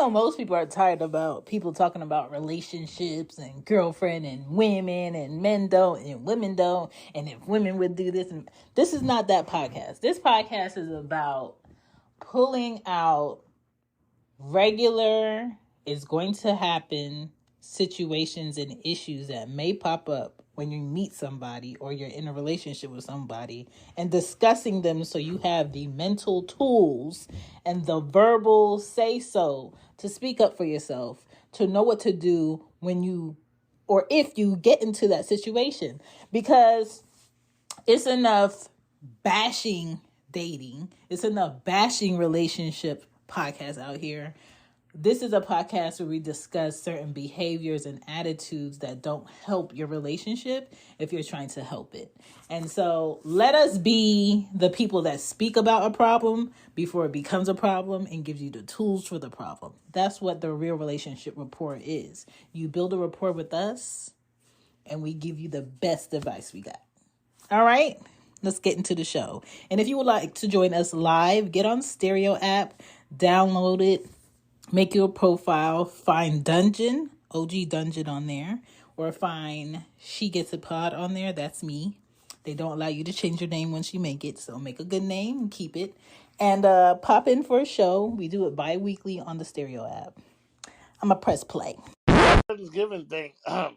know most people are tired about people talking about relationships and girlfriend and women and men don't and women don't and if women would do this, and this is not that podcast. This podcast is about pulling out regular is going to happen situations and issues that may pop up when you meet somebody or you're in a relationship with somebody, and discussing them so you have the mental tools and the verbal say so to speak up for yourself, to know what to do when you or if you get into that situation. Because it's enough bashing dating, it's enough bashing relationship podcasts out here. This is a podcast where we discuss certain behaviors and attitudes that don't help your relationship if you're trying to help it. And so let us be the people that speak about a problem before it becomes a problem and gives you the tools for the problem. That's what the real relationship rapport is. You build a rapport with us and we give you the best advice we got. All right, let's get into the show. And if you would like to join us live, get on Stereo app, download it, make your profile, find Dungeon, OG Dungeon on there, or find She Gets a Pod on there. That's me. They don't allow you to change your name once you make it, so make a good name and keep it. And pop in for a show. We do it bi-weekly on the Stereo app. I'm going to press play. Thanksgiving thing, a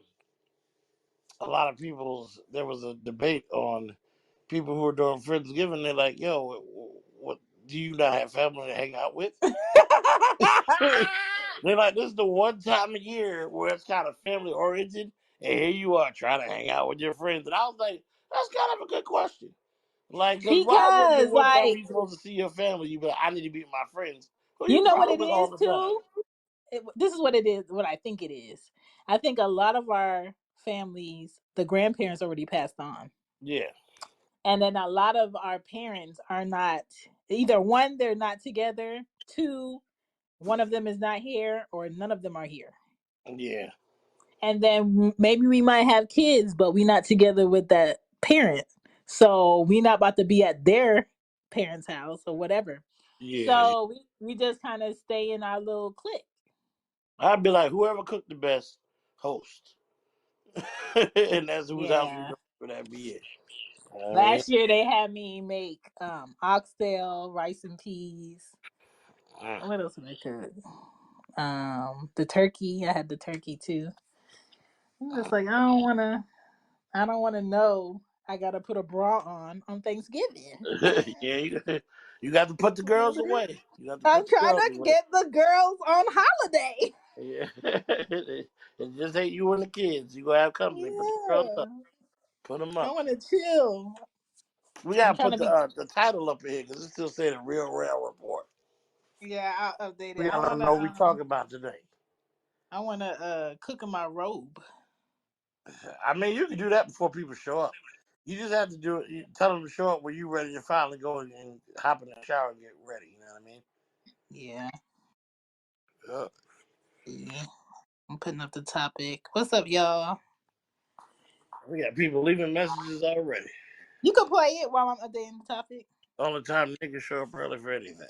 lot of there was a debate on people who are doing Friendsgiving. They're like, yo, what do you not have family to hang out with? They're like, this is the one time a year where it's kind of family oriented, and here you are trying to hang out with your friends. And I was like, that's kind of a good question. Like, because why wouldn't the Because, one time like, you're supposed to see your family, you be like, I need to be with my friends, who you you know what probably it with all is, the time? too? This is what it is, what I think it is. I think a lot of our families, the grandparents already passed on. Yeah. And then a lot of our parents are not, either one, they're not together, two, one of them is not here, or none of them are here. Yeah. And then maybe we might have kids, but we're not together with that parent. So we're not about to be at their parents' house or whatever. Yeah. So we just kind of stay in our little clique. I'd be like, whoever cooked the best, host. And that's whose house we Yeah. go for, that be it. I mean, Last year they had me make oxtail, rice and peas. mm. What else did I cook? The turkey. I had the turkey too. I'm just like, I don't wanna know I gotta put a bra on Thanksgiving. Yeah, you got to put the girls away. You got to I'm put the trying girls to away. get the girls on holiday. Yeah. It just ain't you and the kids. You gonna have company. Put the girls up. Yeah. Put them I up. wanna chill. We I'm gotta trying put to be the title up here because it still say the Real Rail Report. yeah, I'll update it. We gotta let them know what we talk about today. I wanna cook in my robe. I mean, you can do that before people show up. You just have to do it. You tell them to show up when you're ready to finally go and hop in the shower and get ready. You know what I mean? Yeah. Yeah. See. I'm putting up the topic. What's up, y'all? We got people leaving messages already. You can play it while I'm updating the topic. Only time niggas show up early for anything.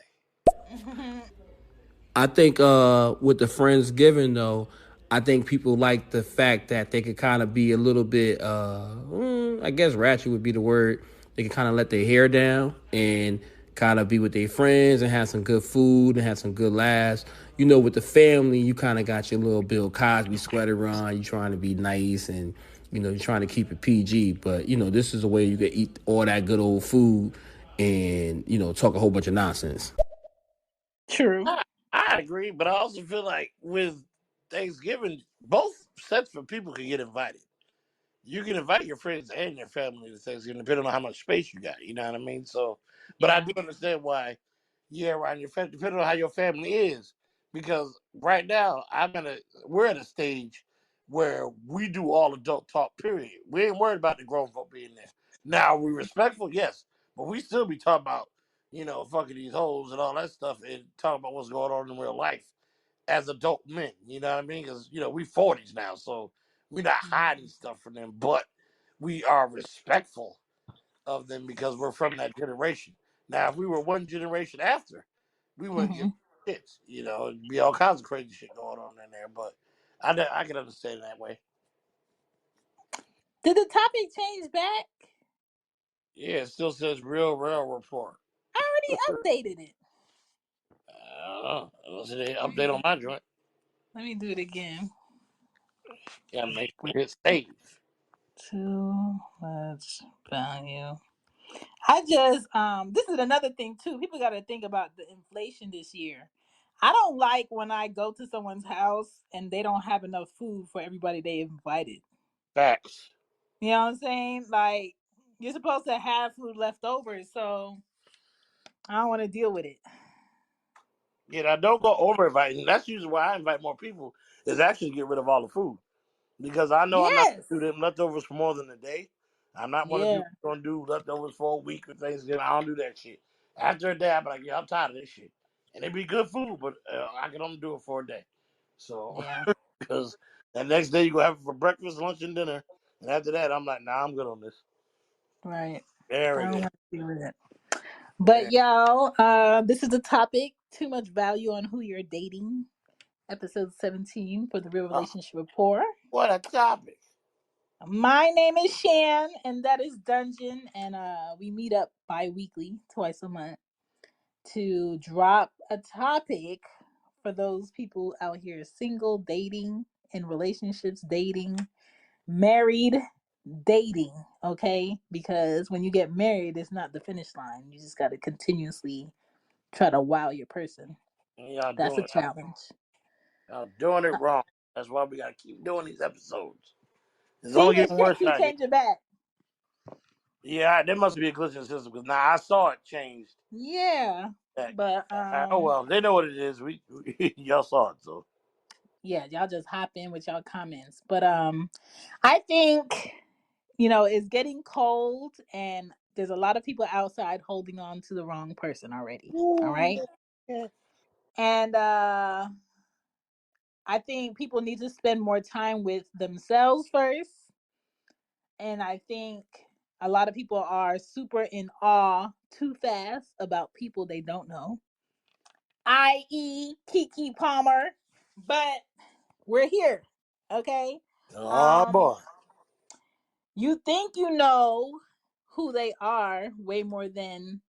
I think with the Friendsgiving though, I think people like the fact that they could kind of be a little bit, I guess ratchet would be the word. They can kind of let their hair down and kind of be with their friends and have some good food and have some good laughs. You know, with the family, you kind of got your little Bill Cosby sweater on. You trying to be nice and you're trying to keep it PG. But this is a way you can eat all that good old food and talk a whole bunch of nonsense. True. I agree, but I also feel like with Thanksgiving, both sets of people can get invited. You can invite your friends and your family to Thanksgiving, depending on how much space you got. You know what I mean? So, but I Yeah. do understand why you're around your family, depending on how your family is. Because right now, we're at a stage where we do all adult talk. Period. We ain't worried about the grown folk being there. Now, we respectful, yes, but we still be talking about fucking these hoes and all that stuff, and talking about what's going on in real life as adult men. You know what I mean? Because we 40s now, so we're not hiding stuff from them, but we are respectful of them because we're from that generation. Now, if we were one generation after, we would Mm-hmm. shit. You know, it'd be all kinds of crazy shit going on in there. But I can understand that way. Did the topic change back? Yeah, it still says real report. I already updated it. I don't know. Unless they update on my joint. Let me do it again. Yeah, make it save. Too much value. I just this is another thing too. People got to think about the inflation this year. I don't like when I go to someone's house and they don't have enough food for everybody they invited. Facts. You know what I'm saying? Like you're supposed to have food left over, so I don't want to deal with it. Yeah, I don't go over inviting. That's usually why I invite more people. Is actually get rid of all the food because I know I'm not Yes. gonna do them leftovers for more than a day. I'm not one of the Yeah. people who's gonna do leftovers for a week or Thanksgiving. I don't do that shit. After a day, I'm like, yeah, I'm tired of this shit. And it'd be good food, but I can only do it for a day. So, Yeah. because that next day you go have it for breakfast, lunch, and dinner, and after that, I'm like, nah, I'm good on this. Right. I Very don't good. want to deal with it. But Yeah. y'all, this is the topic: too much value on who you're dating. Episode 17 for the Real Oh, Relationship Rapport. what a topic. My name is Shan, and that is Dungeon, and we meet up bi-weekly, twice a month, to drop a topic for those people out here single, dating, in relationships, dating, married, dating, okay? Because when you get married, it's not the finish line. You just got to continuously try to wow your person. Y'all That's a doing challenge. y'all doing it wrong. That's why we gotta keep doing these episodes. It's See, only it getting should worse keep out here. changing back. Yeah, there must be a glitch in the system because now I saw it changed. Yeah, That but oh well, they know what it is. We y'all saw it, so yeah, y'all just hop in with y'all comments. But I think it's getting cold and there's a lot of people outside holding on to the wrong person already. All ooh, right? yeah. And I think people need to spend more time with themselves first. And I think a lot of people are super in awe too fast about people they don't know, i.e., Kiki Palmer. But we're here, okay? Oh Um, boy, you think you know who they are way more than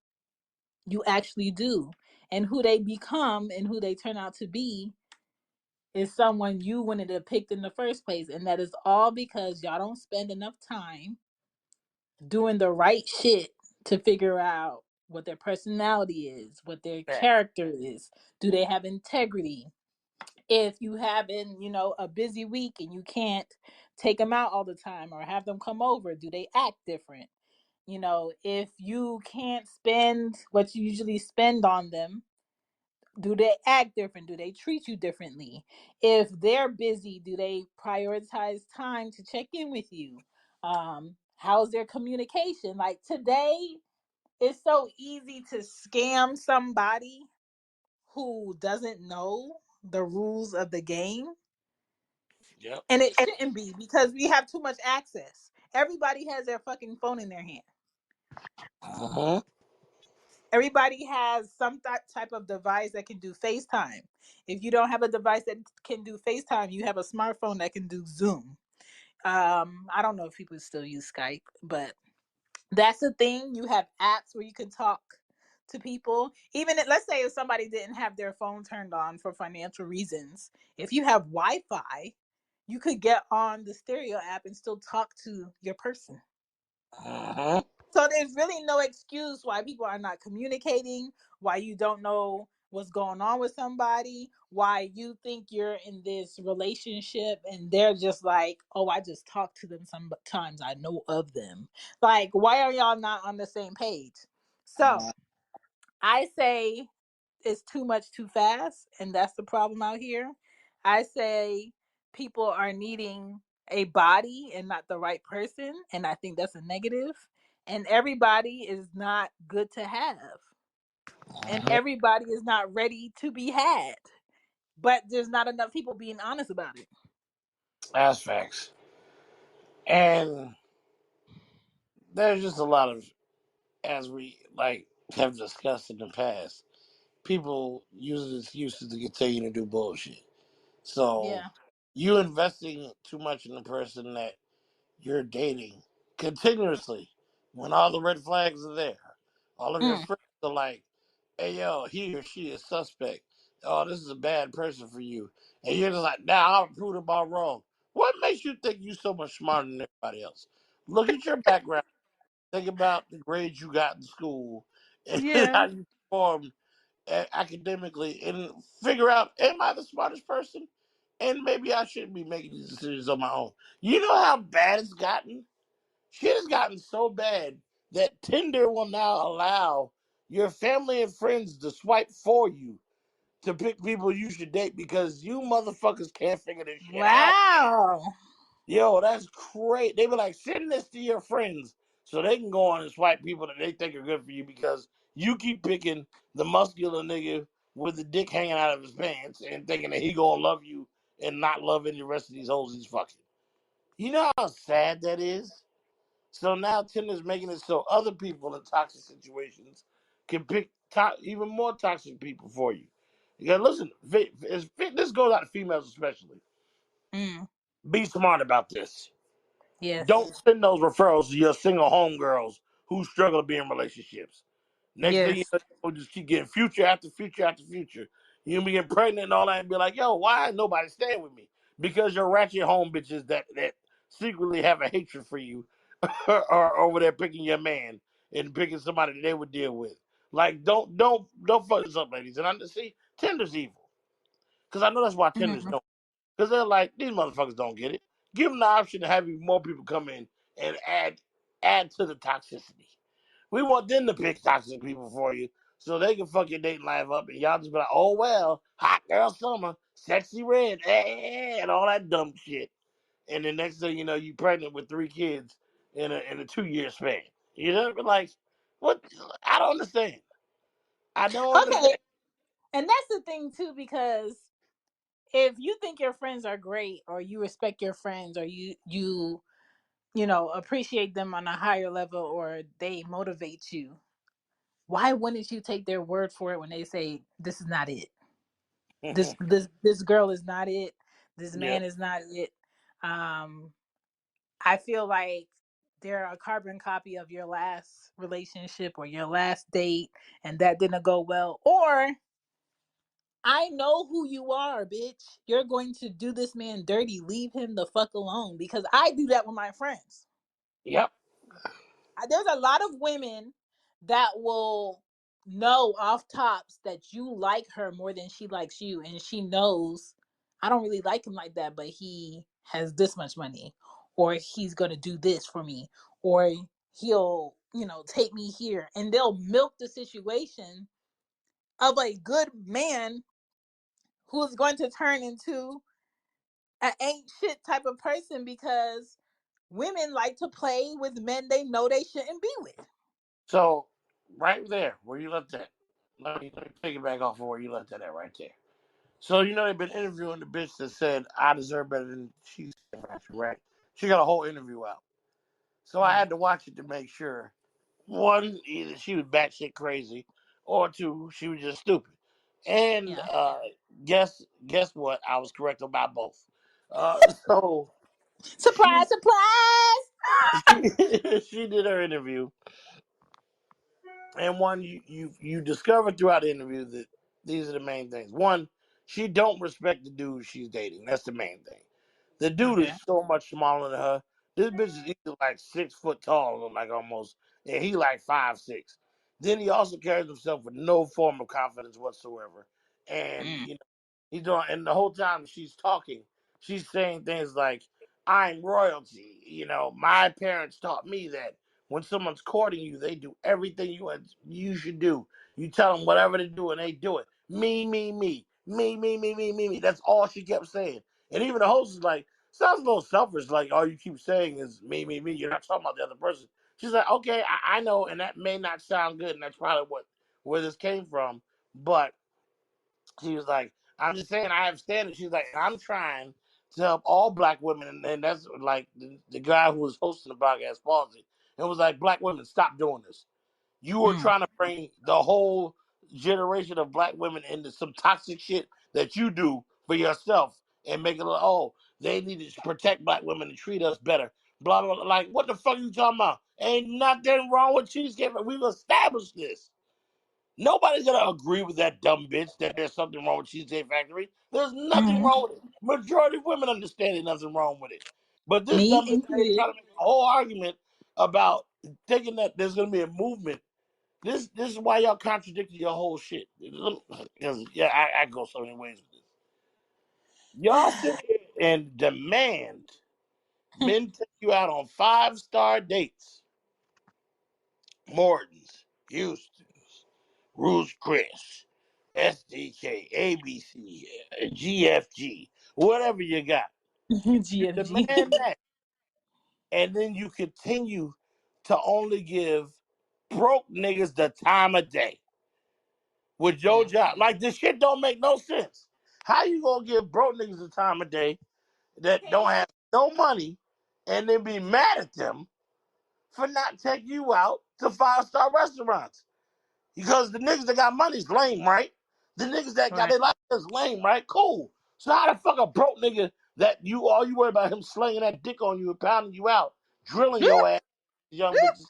you actually do. And who they become and who they turn out to be is someone you wanted to pick in the first place. And that is all because y'all don't spend enough time doing the right shit to figure out what their personality is, what their that character is. Do they have integrity? If you having, a busy week and you can't take them out all the time or have them come over, do they act different? If you can't spend what you usually spend on them, do they act different? Do they treat you differently? If they're busy, do they prioritize time to check in with you? How's their communication? Like today, it's so easy to scam somebody who doesn't know the rules of the game. yep. And it shouldn't be because we have too much access. Everybody has their fucking phone in their hand. Uh-huh. Everybody has some type of device that can do FaceTime. If you don't have a device that can do FaceTime, you have a smartphone that can do Zoom. I don't know if people still use Skype, but that's the thing. You have apps where you can talk to people. Even let's say if somebody didn't have their phone turned on for financial reasons, if you have Wi-Fi, you could get on the stereo app and still talk to your person. Uh-huh. So there's really no excuse why people are not communicating, why you don't know what's going on with somebody, why you think you're in this relationship and they're just like, oh, I just talk to them sometimes, I know of them. Like, why are y'all not on the same page? So I say it's too much too fast, and that's the problem out here. I say people are needing a body and not the right person, and I think that's a negative. And everybody is not good to have, and Uh-huh. everybody is not ready to be had. But there's not enough people being honest about it. That's facts. And there's just a lot of, as we like have discussed in the past, people use excuses to continue to do bullshit. So Yeah. you investing too much in the person that you're dating continuously when all the red flags are there. All of your Mm. friends are like, hey, yo, he or she is suspect. Oh, this is a bad person for you. And you're just like, nah, I'll prove them all wrong. What makes you think you're so much smarter than everybody else? Look at your background. Think about the grades you got in school and Yeah. how you performed academically and figure out, am I the smartest person? And maybe I shouldn't be making these decisions on my own. You know how bad it's gotten? Shit has gotten so bad that Tinder will now allow your family and friends to swipe for you to pick people you should date because you motherfuckers can't figure this shit out. Wow. Yo, that's great. They be like, send this to your friends so they can go on and swipe people that they think are good for you because you keep picking the muscular nigga with the dick hanging out of his pants and thinking that he gonna love you and not love any rest of these hoes he's fucking. You know how sad that is? So now Tinder's making it so other people in toxic situations can pick even more toxic people for you. You gotta listen, this goes out to females especially. Mm. Be smart about this. Don't Yes. send those referrals to your single homegirls who struggle to be in relationships. Next thing you Yes. know, you'll just keep getting future after future after future. You'll be getting pregnant and all that and be like, yo, why ain't nobody staying with me? Because you're ratchet home bitches that secretly have a hatred for you are over there picking your man and picking somebody that they would deal with. Like, don't fuck this up, ladies. And I see Tinder's evil. Because I know that's why Tinder's Mm. no. Because they're like, these motherfuckers don't get it. Give them the option to have more people come in and add to the toxicity. We want them to pick toxic people for you so they can fuck your dating life up and y'all just be like, oh well, hot girl summer, sexy red, and all that dumb shit. And the next thing you know, you pregnant with 3 kids in a 2-year span. You know, like what? I don't understand. I don't Okay. understand. And that's the thing too, because if you think your friends are great, or you respect your friends, or you appreciate them on a higher level, or they motivate you, why wouldn't you take their word for it when they say this is not it? This girl is not it. This Yeah. man is not it. Um, I feel like they're a carbon copy of your last relationship or your last date, and that didn't go well. Or I know who you are, bitch. You're going to do this man dirty. Leave him the fuck alone. Because I do that with my friends. Yep. There's a lot of women that will know off tops that you like her more than she likes you. And she knows I don't really like him like that, but he has this much money. Or he's going to do this for me. Or he'll, take me here. And they'll milk the situation of a good man who is going to turn into an ain't shit type of person because women like to play with men they know they shouldn't be with. So right there, where you left that, let me take it back off of where you left that at right there. So you know they've been interviewing the bitch that said I deserve better than she said, right? She got a whole interview out. So I Mm. had to watch it to make sure. One, either she was batshit crazy, or two, she was just stupid. And Yeah. guess what? I was correct about both. So she Surprise, surprise! she did her interview, and one you discover throughout the interview that these are the main things. One, she don't respect the dude she's dating. That's the main thing. The dude Okay. is so much smaller than her. This bitch is either like 6 foot tall, like almost, and he like 5'6". Then he also carries himself with no form of confidence whatsoever. And Mm. he's doing, and the whole time she's talking, she's saying things like, "I'm royalty." My parents taught me that when someone's courting you, they do everything you should do. You tell them whatever to do, and they do it. Me, me, me, me, me, me, me, me, me. That's all she kept saying. And even the host is like, sounds a little selfish. Like all you keep saying is me, me, me. You're not talking about the other person. She's like, okay, I know, and that may not sound good, and that's probably where this came from. But she was like, I'm just saying I have standards. She's like, I'm trying to help all black women, and that's like the guy who was hosting the podcast paused it and was like, black women, stop doing this. You are Mm. trying to bring the whole generation of black women into some toxic shit that you do for yourself and make it like, oh, they need to protect black women and treat us better. Blah, blah, blah. Like, what the fuck are you talking about? Ain't nothing wrong with Cheesecake. We've established this. Nobody's gonna agree with that dumb bitch that there's something wrong with Cheesecake Factory. There's nothing Mhm. wrong with it. Majority of women understand there's nothing wrong with it. But this Me dumb bitch ain't included. trying to make a whole argument about thinking that there's gonna be a movement. This is why y'all contradicting your whole shit. Because I go so many ways with this. Y'all sit here and demand men take you out on 5-star dates. Morton's, Houston's, Ruth's Chris, SDK, ABC, GFG, whatever you got. You GFG. demand that. And then you continue to only give broke niggas the time of day with your job. Like, this shit don't make no sense. How you gonna give broke niggas the time of day that don't have no money and then be mad at them for not taking you out to 5-star restaurants? Because the niggas that got money is lame, right? The niggas that got Right. their life is lame, right? Cool. So how the fuck a broke nigga that you all you worry about him slinging that dick on you and pounding you out, drilling your ass, young bitches?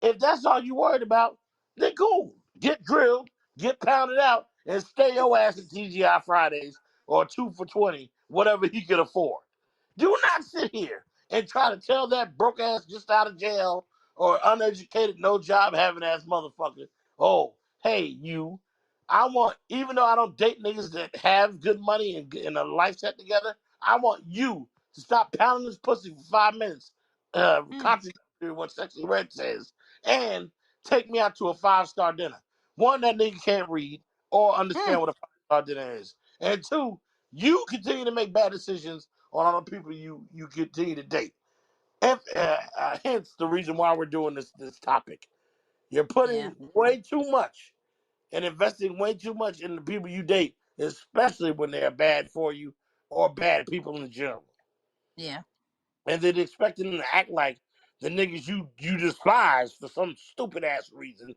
If that's all you worried about, then cool. Get drilled, get pounded out, and stay your ass at TGI Fridays or 2 for 20, whatever he can afford. Do not sit here and try to tell that broke ass just out of jail or uneducated, no job having ass motherfucker, oh, hey, you, I want, even though I don't date niggas that have good money and a life set together, I want you to stop pounding this pussy for 5 minutes, contradictory to what Sexy Red says, and take me out to a 5-star dinner. One, that nigga can't read or understand what a 5-star dinner is. And two, you continue to make bad decisions on all the people you continue to date. And, hence the reason why we're doing this topic. You're Yeah. putting way too much and investing way too much in the people you date, especially when they're bad for you or bad people in general. Yeah. And then expecting them to act like the niggas you despise for some stupid ass reason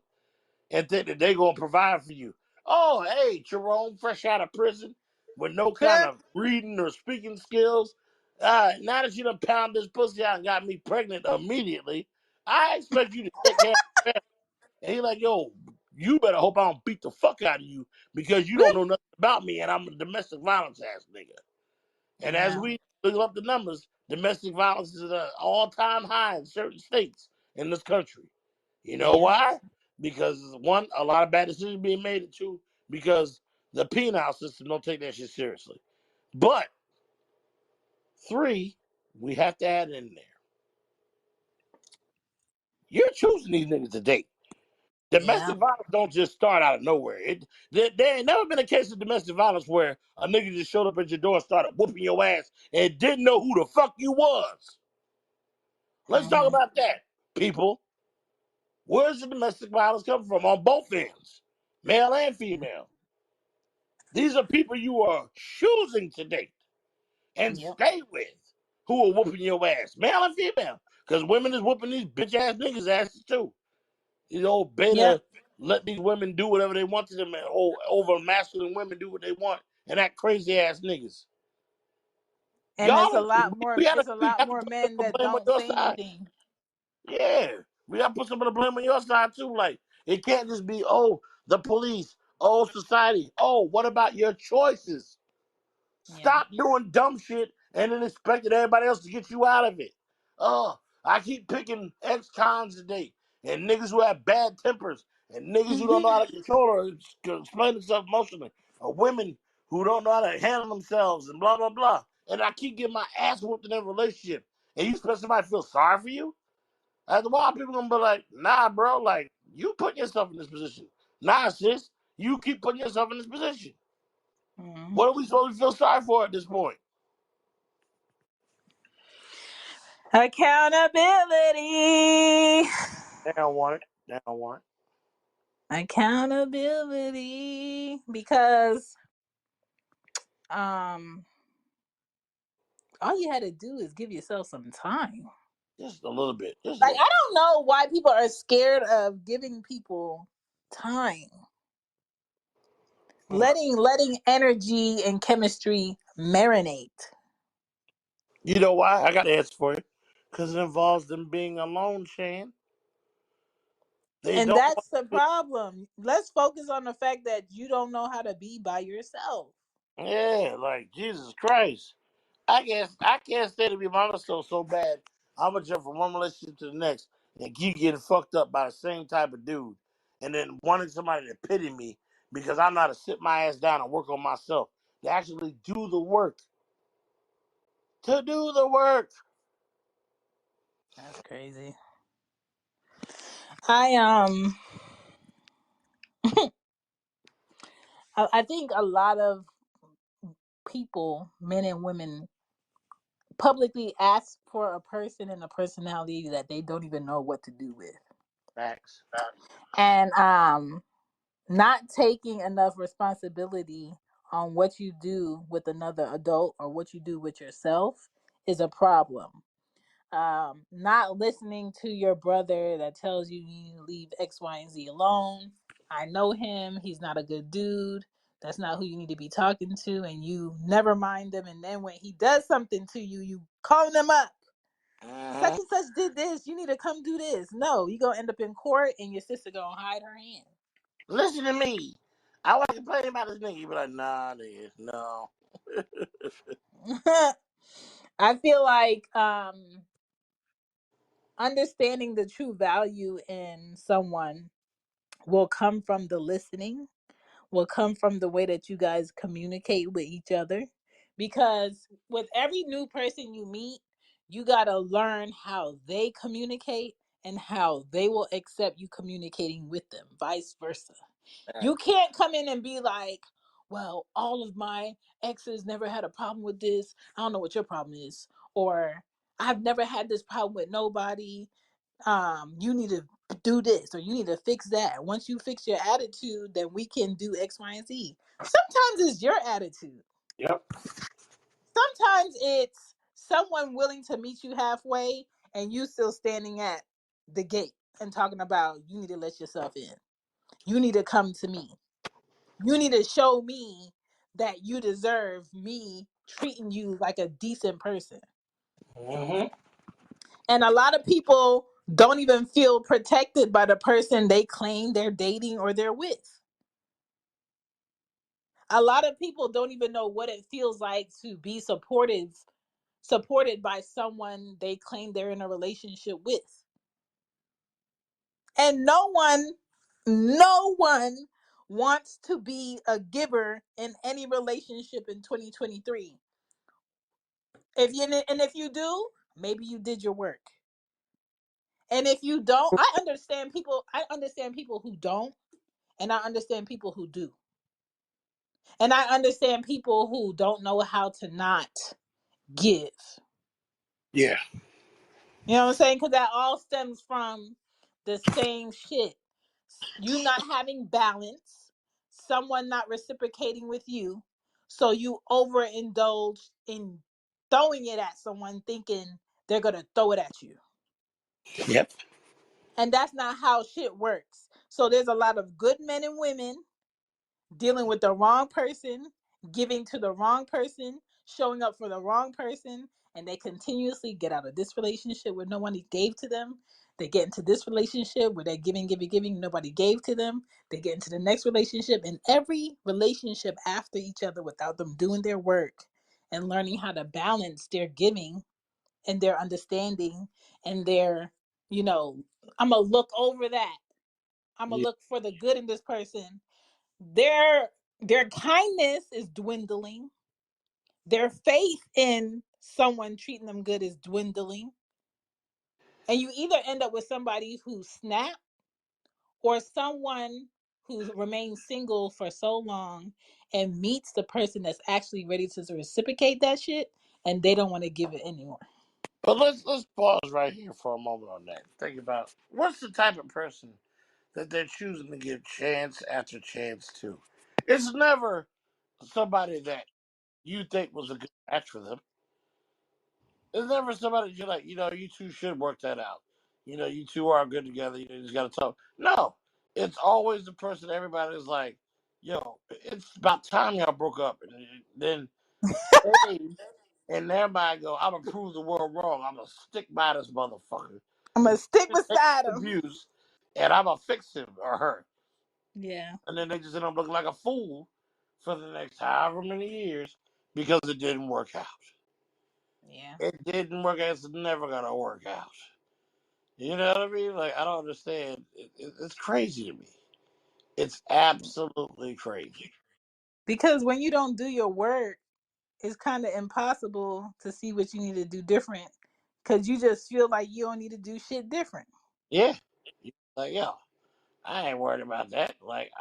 and think that they gonna provide for you. Oh, hey, Jerome, fresh out of prison with no kind of reading or speaking skills. Now that you done pound this pussy out and got me pregnant immediately, I expect you to take care of the family. And he like, yo, you better hope I don't beat the fuck out of you because you don't know nothing about me and I'm a domestic violence ass nigga. And as Yeah. we look up the numbers, domestic violence is at an all-time high in certain states in this country. You know Yeah. why? Because one, a lot of bad decisions being made, and two, because the penal system don't take that shit seriously. But three, we have to add in there. You're choosing these niggas to date. Yeah. Domestic violence don't just start out of nowhere. There ain't never been a case of domestic violence where a nigga just showed up at your door and started whooping your ass and didn't know who the fuck you was. Let's talk about that, people. Where's the domestic violence coming from on both ends, male and female? These are people you are choosing to date and Yep. stay with who are whooping your ass, male and female. Because women is whooping these bitch ass niggas' asses too. These old Yep. beta let these women do whatever they want to them, and over masculine women do what they want, and that crazy ass niggas. And Y'all, there's a lot more. we There's a lot have to more put some men of the that blame on don't your say side. anything. Yeah, we got to put some of the blame on your side too. Like, it can't just be, oh, the police, oh, society. Oh, what about your choices? Yeah. Stop doing dumb shit and then expecting everybody else to get you out of it. Oh, I keep picking ex-cons today and niggas who have bad tempers and niggas who don't know how to control or explain themselves emotionally, or women who don't know how to handle themselves and blah, blah, blah. And I keep getting my ass whooped in that relationship. And you expect somebody to feel sorry for you? After a while, people gonna be like, nah, bro, like, you put yourself in this position. Nah, sis, you keep putting yourself in this position. What are we supposed to feel sorry for at this point? Accountability. They don't want it. They don't want it. Accountability. Because all you had to do is give yourself some time. Just a little bit. Just a Like, little I bit. don't know why people are scared of giving people time. Mm. Letting energy and chemistry marinate. You know why? I got to answer for you. Because it involves them being alone, Shan. They And don't that's want the to. problem. Let's focus on the fact that you don't know how to be by yourself. Yeah, like Jesus Christ. I can't stay to be by myself so bad. I'm gonna jump from one relationship to the next and keep getting fucked up by the same type of dude, and then wanting somebody to pity me because I'm not to sit my ass down and work on myself to actually do the work. To do the work. That's crazy. I I think a lot of people, men and women, publicly ask for a person and a personality that they don't even know what to do with. Facts. And not taking enough responsibility on what you do with another adult or what you do with yourself is a problem. Not listening to your brother that tells you you need to leave X, Y, and Z alone. I know him. He's not a good dude. That's not who you need to be talking to. And you never mind him. And then when he does something to you, you calling him up. Such Uh-huh. and such did this. You need to come do this. No, you gonna end up in court and your sister gonna hide her hand. Listen to me. I want to complain about this nigga. You be like, nah, nigga, no. I feel like understanding the true value in someone will come from the listening, will come from the way that you guys communicate with each other. Because with every new person you meet, you got to learn how they communicate and how they will accept you communicating with them, vice versa. You Facts. can't come in and be like, well, all of my exes never had a problem with this. I don't know what your problem is. Or I've never had this problem with nobody. You need to do this or you need to fix that. Once you fix your attitude, then we can do X, Y, and Z. Sometimes it's your attitude. Yep. Sometimes it's someone willing to meet you halfway and you still standing at the gate and talking about you need to let yourself in. You need to come to me. You need to show me that you deserve me treating you like a decent person. Mm-hmm. And a lot of people don't even feel protected by the person they claim they're dating or they're with. A lot of people don't even know what it feels like to be supported by someone they claim they're in a relationship with. And no one wants to be a giver in any relationship in 2023. If you do, maybe you did your work. And if you don't, I understand people who don't, and I understand people who do. And I understand people who don't know how to not give. Yeah. You know what I'm saying? Because that all stems from the same shit. You not having balance, someone not reciprocating with you, so you overindulge in throwing it at someone thinking they're going to throw it at you. Yep. And that's not how shit works. So there's a lot of good men and women dealing with the wrong person, giving to the wrong person, showing up for the wrong person, and they continuously get out of this relationship where no one gave to them. They get into this relationship where they're giving, nobody gave to them. They get into the next relationship, and every relationship after each other without them doing their work and learning how to balance their giving and their understanding and their, you know, I'm going to look over that. I'm going to Yeah. look for the good in this person. Their kindness is dwindling. Their faith in someone treating them good is dwindling. And you either end up with somebody who snap or someone who remains single for so long and meets the person that's actually ready to reciprocate that shit and they don't want to give it anymore. But let's pause right here for a moment on that. Think about what's the type of person that they're choosing to give chance after chance to. It's never somebody that you think was a good match for them. It's never somebody that you're like, you two should work that out. You two are good together. You just got to talk. No. it's always the person everybody's like, yo, it's about time y'all broke up. And then they, in their mind, go, I'm going to prove the world wrong. I'm going to stick by this motherfucker. I'm And gonna stick take beside him. abuse, and I'm going to fix him or her. Yeah. And then they just end up looking like a fool for the next however many years because it didn't work out. Yeah. It didn't work out. It's never going to work out. You know what I mean? Like, I don't understand. It's crazy to me. It's absolutely crazy. Because when you don't do your work, it's kind of impossible to see what you need to do different. Because you just feel like you don't need to do shit different. Yeah. Like, yo, I ain't worried about that. Like,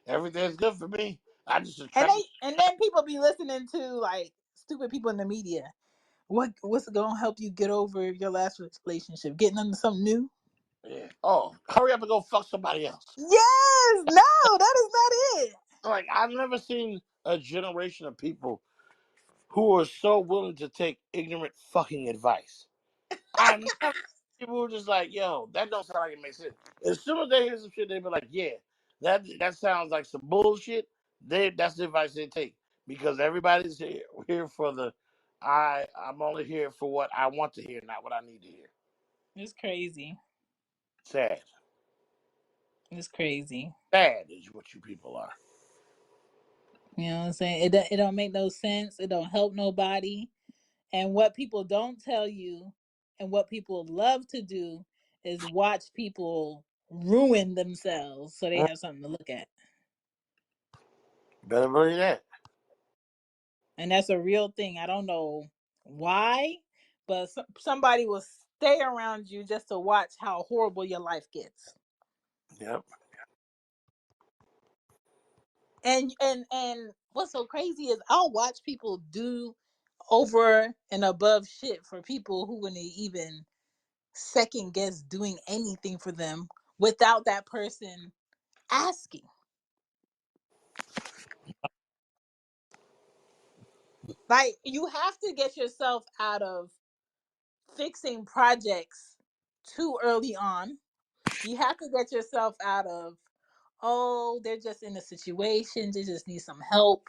everything's good for me. I just And attract. then people be listening to like stupid people in the media. What's gonna help you get over your last relationship? Getting into something new? Yeah. Oh, hurry up and go fuck somebody else. Yes. No, that is not it. Like, I've never seen a generation of people who are so willing to take ignorant fucking advice. I've never people who are just like, yo, that don't sound like it makes sense. As soon as they hear some shit, they be like, yeah, that sounds like some bullshit. That's the advice they take because everybody's here for the. I'm only here for what I want to hear, not what I need to hear. It's crazy. Sad, It's crazy. sad is what you people are. You know what I'm saying? It don't make no sense. It don't help nobody. And what people don't tell you and what people love to do is watch people ruin themselves so they have something to look at. Better believe that. And that's a real thing. I don't know why, but somebody will stay around you just to watch how horrible your life gets. Yep. And what's so crazy is I'll watch people do over and above shit for people who wouldn't even second guess doing anything for them without that person asking. Like you have to get yourself out of fixing projects too early on. You have to get yourself out of, oh, they're just in a situation, they just need some help.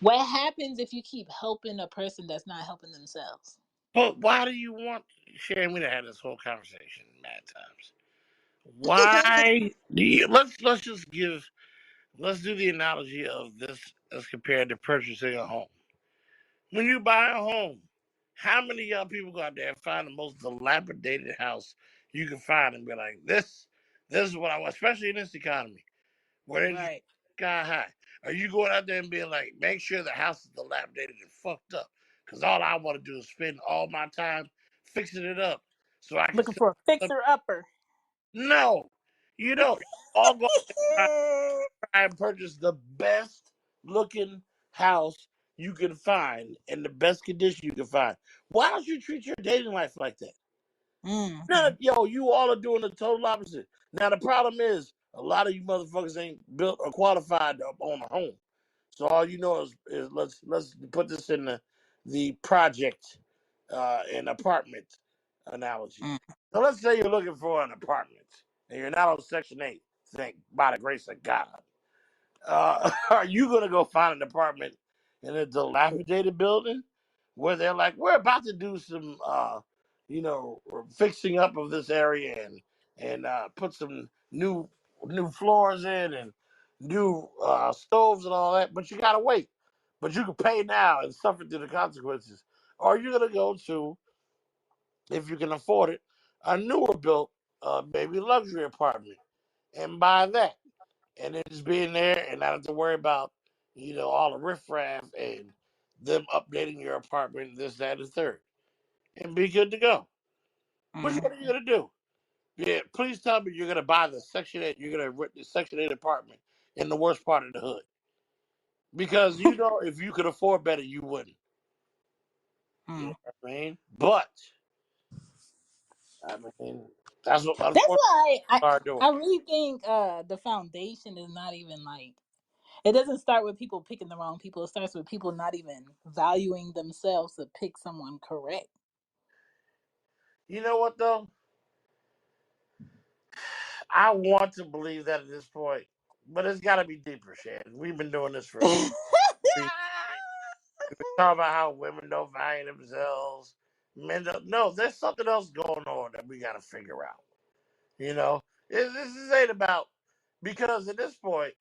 What happens if you keep helping a person that's not helping themselves? But why do you want? Sharon, we done had this whole conversation mad times. Why do you? Let's do the analogy of this as compared to purchasing a home. When you buy a home, how many young people go out there and find the most dilapidated house you can find and be like, this is what I want, especially in this economy where they're just Right. sky high. Are you going out there and being like, make sure the house is dilapidated and fucked up? Because all I want to do is spend all my time fixing it up so I can Looking sell for a it. fixer upper. No, you don't. All go try and purchase the best looking house you can find in the best condition you can find. Why don't you treat your dating life like that? Mm-hmm. No, yo, you all are doing the total opposite. Now the problem is a lot of you motherfuckers ain't built or qualified to own a home. So all you know is let's put this in the project an apartment analogy. So let's say you're looking for an apartment and you're not on Section 8, thank by the grace of God. Are you going to go find an apartment in a dilapidated building where they're like, we're about to do some, fixing up of this area and put some new floors in and new stoves and all that, but you got to wait. But you can pay now and suffer through the consequences. Or you're going to go to, if you can afford it, a newer built, maybe luxury apartment and buy that and then just being there and not have to worry about, all the riffraff and them updating your apartment, this, that, and the third, and be good to go. Which Mm-hmm. one are you gonna do? Yeah, please tell me you're gonna buy the Section 8. You're gonna rent the Section 8 apartment in the worst part of the hood because if you could afford better, you wouldn't. You know what I mean? But I mean that's what That's unfortunately why are doing. I really think the foundation is not even like it doesn't start with people picking the wrong people. It starts with people not even valuing themselves to pick someone correct. You know what though? I want to believe that at this point, but it's got to be deeper, Shannon. We've been doing this for 3 We've been talking about how women don't value themselves. Men don't. No, there's something else going on that we got to figure out. You know, this ain't about because at this point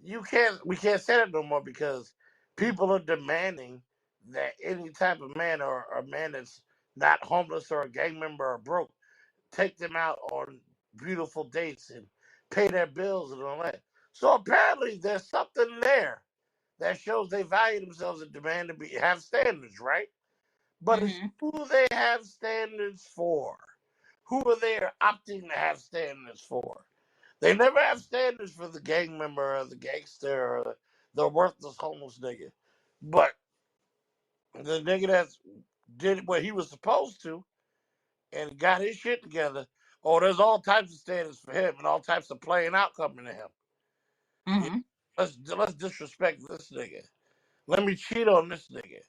we can't say that no more because people are demanding that any type of man or a man that's not homeless or a gang member or broke take them out on beautiful dates and pay their bills and all that. So apparently there's something there that shows they value themselves and demand to have standards, right? But it's Hmm. who they have standards for. Who are they opting to have standards for? They never have standards for the gang member or the gangster or the worthless homeless nigga. But the nigga that did what he was supposed to and got his shit together, oh, there's all types of standards for him and all types of playing out coming to him. Yeah, Hmm. let's disrespect this nigga. Let me cheat on this nigga.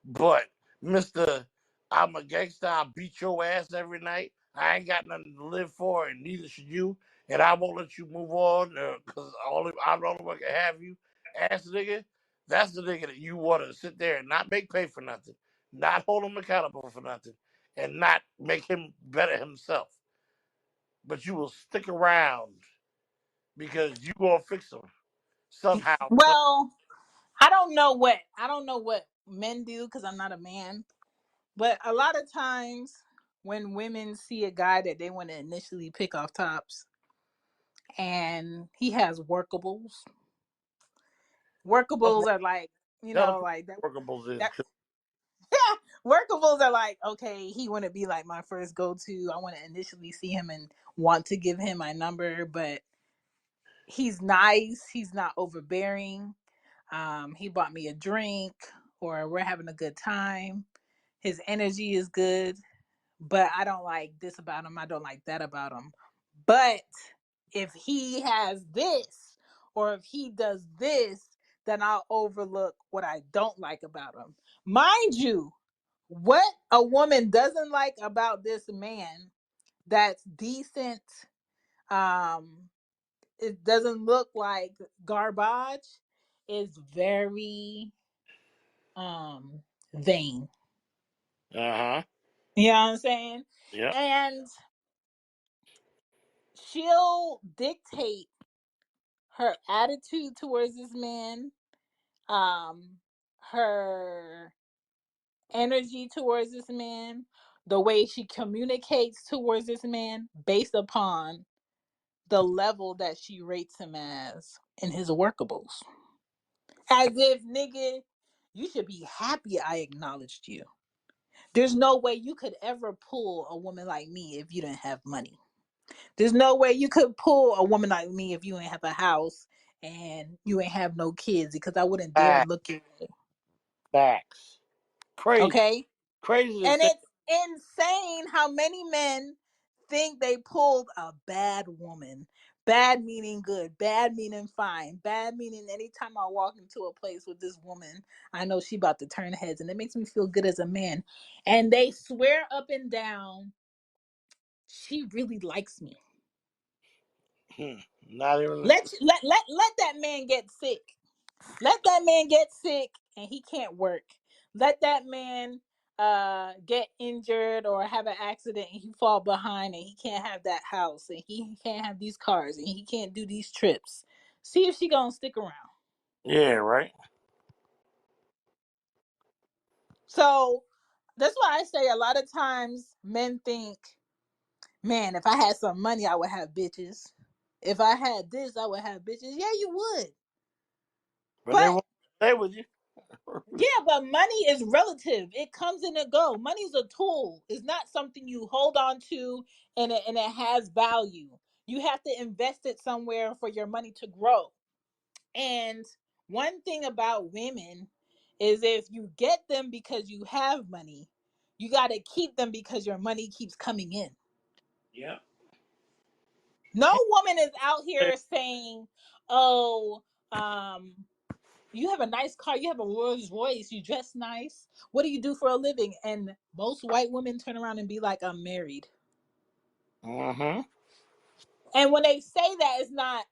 But Mister, I'm a gangster. I'll beat your ass every night. I ain't got nothing to live for, and neither should you. And I won't let you move on because I'm the only one can have you. Ass nigga, that's the nigga that you want to sit there and not make pay for nothing, not hold him accountable for nothing, and not make him better himself. But you will stick around because you gonna fix him somehow. Well, I don't know what men do because I'm not a man. But a lot of times when women see a guy that they want to initially pick off tops and he has workables are like, Tell him like that. what workables is That too. workables are like, okay, he want to be like my first go to. I want to initially see him and want to give him my number, but he's nice. He's not overbearing. He bought me a drink, or we're having a good time. His energy is good, but I don't like this about him. I don't like that about him. But if he has this, or if he does this, then I'll overlook what I don't like about him. Mind you, what a woman doesn't like about this man that's decent, um, it doesn't look like garbage, is very vain. Uh huh. You know what I'm saying? Yep. And she'll dictate her attitude towards this man, um, her energy towards this man, the way she communicates towards this man based upon the level that she rates him as in his workables. As if, nigga, you should be happy I acknowledged you. There's no way you could ever pull a woman like me if you didn't have money. There's no way you could pull a woman like me if you ain't have a house and you ain't have no kids because I wouldn't dare Facts. look at you. Facts. Crazy. Okay? Crazy to And say. it's insane how many men think they pulled a bad woman. Bad meaning good, bad meaning fine, bad meaning anytime I walk into a place with this woman, I know she about to turn heads and it makes me feel good as a man. And they swear up and down, she really likes me. Not even. Let that man get sick. Let that man get sick and he can't work. Let that man get injured or have an accident and he fall behind and he can't have that house and he can't have these cars and he can't do these trips. See if she gonna stick around. Yeah, right. So that's why I say a lot of times men think, man, if I had some money, I would have bitches. If I had this, I would have bitches. Yeah, you would. But they But won't stay with you. yeah, but money is relative. It comes and it go. Money's a tool. It's not something you hold on to and it has value. You have to invest it somewhere for your money to grow. And one thing about women is if you get them because you have money, you got to keep them because your money keeps coming in. Yep. No woman is out here saying, "Oh, um, you have a nice car, you have a Rolls Royce, you dress nice. What do you do for a living?" And most white women turn around and be like, "I'm married." Mm-hmm. And when they say that, it's not,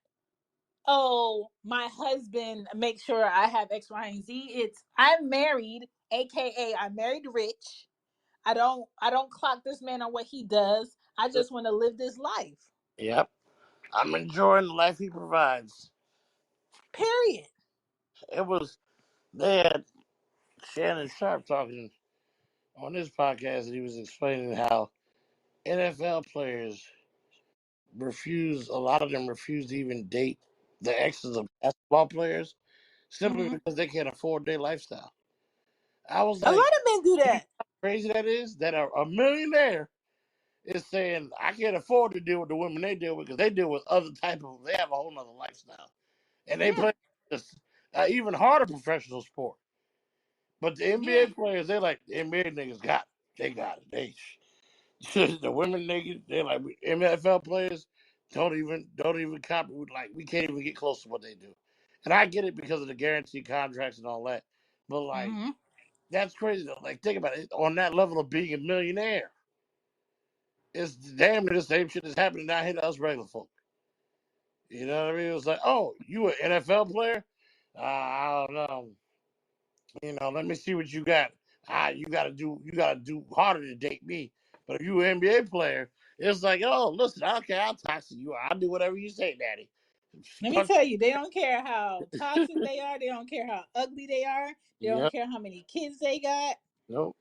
oh, my husband make sure I have X, Y, and Z. It's I'm married, aka I'm married rich. I don't clock this man on what he does. I just want to live this life. Yep. I'm enjoying the life he provides. Period. It was they had Shannon Sharp talking on this podcast, and he was explaining how NFL players refuse. A lot of them refuse to even date the exes of basketball players simply Hmm. because they can't afford their lifestyle. I was A lot like, of men do you know that. how crazy that is? That a millionaire is saying, I can't afford to deal with the women they deal with because they deal with other type of, they have a whole nother lifestyle. And they Yeah, play this even harder professional sport. But the yeah. NBA players, they like, the NBA niggas got it. They got it. The women niggas, they like, NFL players don't even copy. Like, we can't even get close to what they do. And I get it because of the guaranteed contracts and all that. But like, Hmm. that's crazy though. Like, think about it. On that level of being a millionaire, it's damn near the same shit that's happening down here to us regular folk. You know what I mean? It was like, oh, you an NFL player? I don't know. Let me see what you got. You gotta do harder to date me. But if you an NBA player, it's like, oh, listen, I don't care how toxic you are. I'll do whatever you say, daddy. Let me Punch. tell you, they don't care how toxic they are. They don't care how ugly they are. They don't Yep. care how many kids they got. Nope.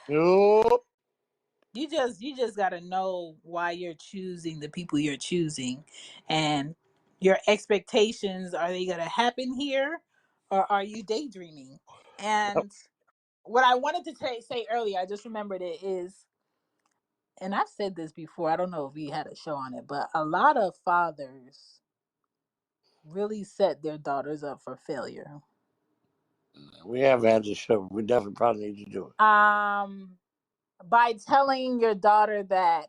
Nope. You just got to know why you're choosing the people you're choosing, and your expectations, are they going to happen here, or are you daydreaming? Yep. And what I wanted to say earlier, I just remembered it, is, and I've said this before, I don't know if we had a show on it, but a lot of fathers really set their daughters up for failure. We have had this show. We definitely probably need to do it. By telling your daughter that,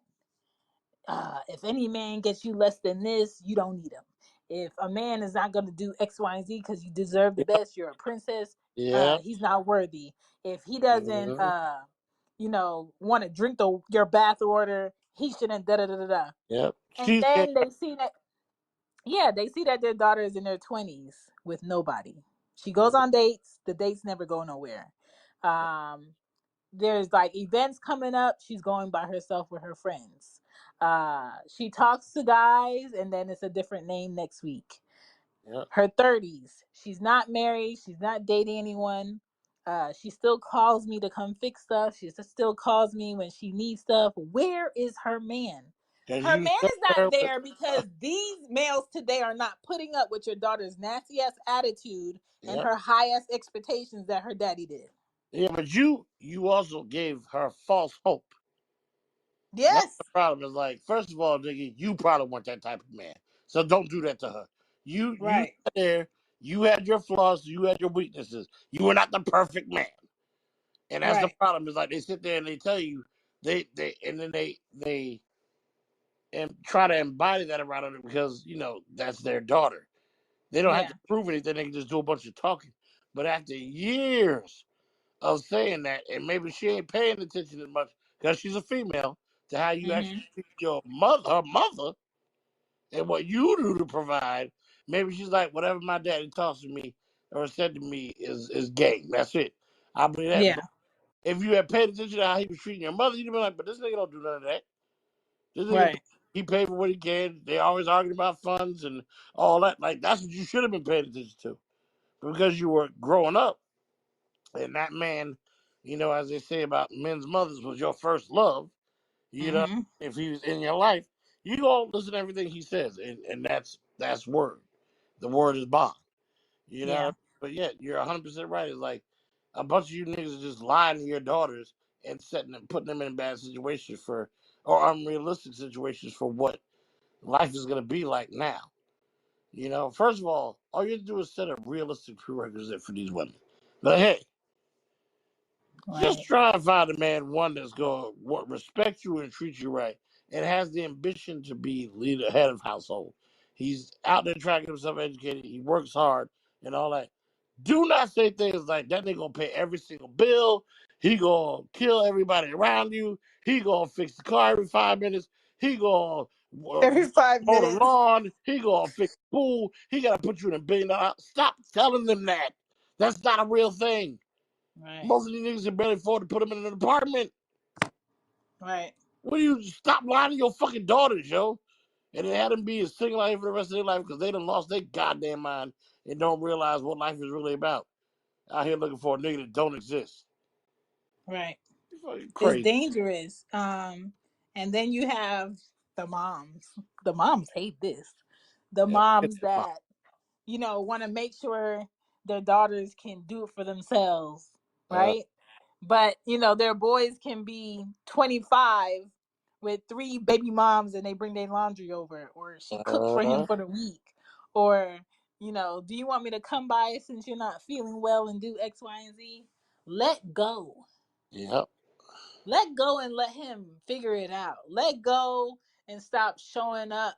if any man gets you less than this, you don't need him. If a man is not going to do X, Y, and Z because you deserve the Yep. best, you're a princess. Yep. He's not worthy. If he doesn't, Mhm. want to drink your bath order, he shouldn't. Da da da da da. Yep. And She's getting. then they see that, yeah, they see that their daughter is in their 20s with nobody. She goes on dates. The dates never go nowhere. Um, there's like events coming up, she's going by herself with her friends. She talks to guys, and then it's a different name next week. Yep. Her 30s, she's not married, she's not dating anyone. She still calls me to come fix stuff, she still calls me when she needs stuff. Where is her man? Because Her you man sent is not her with. there because these males today are not putting up with your daughter's nasty ass attitude and Yep. her high ass expectations that her daddy did. Yeah, but you also gave her false hope. That's Yes. the problem. Is like, first of all, nigga, you probably weren't that type of man. So don't do that to her. You Right. sat there, you had your flaws, you had your weaknesses. You were not the perfect man. And that's the Right. problem. Is like they sit there and they tell you they and then they and try to embody that around her because that's their daughter. They don't have Yeah. to prove anything, they can just do a bunch of talking. But after years of saying that, and maybe she ain't paying attention as much because she's a female to how you actually Hmm. treat her mother, and what you do to provide. Maybe she's like, whatever my daddy talks to me or said to me is game. That's it. I believe that. Yeah. But if you had paid attention to how he was treating your mother, you'd be like, but this nigga don't do none of that. This nigga, Right. he paid for what he can. They always arguing about funds and all that. Like, that's what you should have been paying attention to because you were growing up. And that man, as they say about men's mothers, was your first love. You know, Hmm. if he was in your life, you go listen to everything he says, and that's word. The word is bond. You know, Yeah. but yeah, you're 100% right. It's like a bunch of you niggas are just lying to your daughters and setting them, putting them in bad situations or unrealistic situations for what life is gonna be like now. First of all you have to do is set a realistic prerequisite for these women. But hey, just Right. try and find a man, one that's going to respect you and treat you right and has the ambition to be leader, head of household. He's out there trying to get himself educated. He works hard and all that. Do not say things like that nigga gonna pay every single bill. He gonna kill everybody around you. He gonna fix the car every 5 minutes. He gonna Every 5 mow the minutes. lawn. He gonna fix the pool. He gotta put you in $1 billion house. Stop telling them that. That's not a real thing. Right. Most of these niggas can barely afford to put them in an apartment. Right. What do you stop lying to your fucking daughters, yo? And they had them be a single life for the rest of their life because they done lost their goddamn mind and don't realize what life is really about. Out here looking for a nigga that don't exist. Right. Fucking It's crazy. dangerous. And then you have the moms. The moms hate this. The Yep. moms that, want to make sure their daughters can do it for themselves, Uh, right? But, their boys can be 25 with 3 baby moms and they bring their laundry over, or she cooks for him uh, for the week. Or, do you want me to come by since you're not feeling well and do X, Y, and Z? Let go. yep. Let go and let him figure it out. Let go and stop showing up.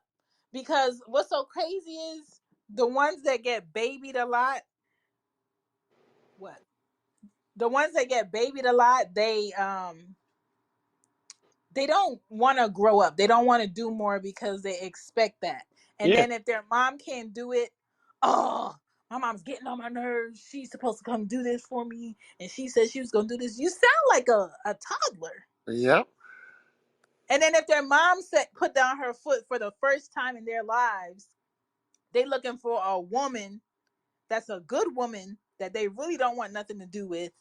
Because what's so crazy is the ones that get babied a lot, what? The ones that get babied a lot, they don't want to grow up. They don't want to do more because they expect that. And Yeah. then if their mom can't do it, oh, my mom's getting on my nerves. She's supposed to come do this for me. And she said she was going to do this. You sound like a toddler. Yep. And then if their mom put down her foot for the first time in their lives, they looking for a woman that's a good woman that they really don't want nothing to do with.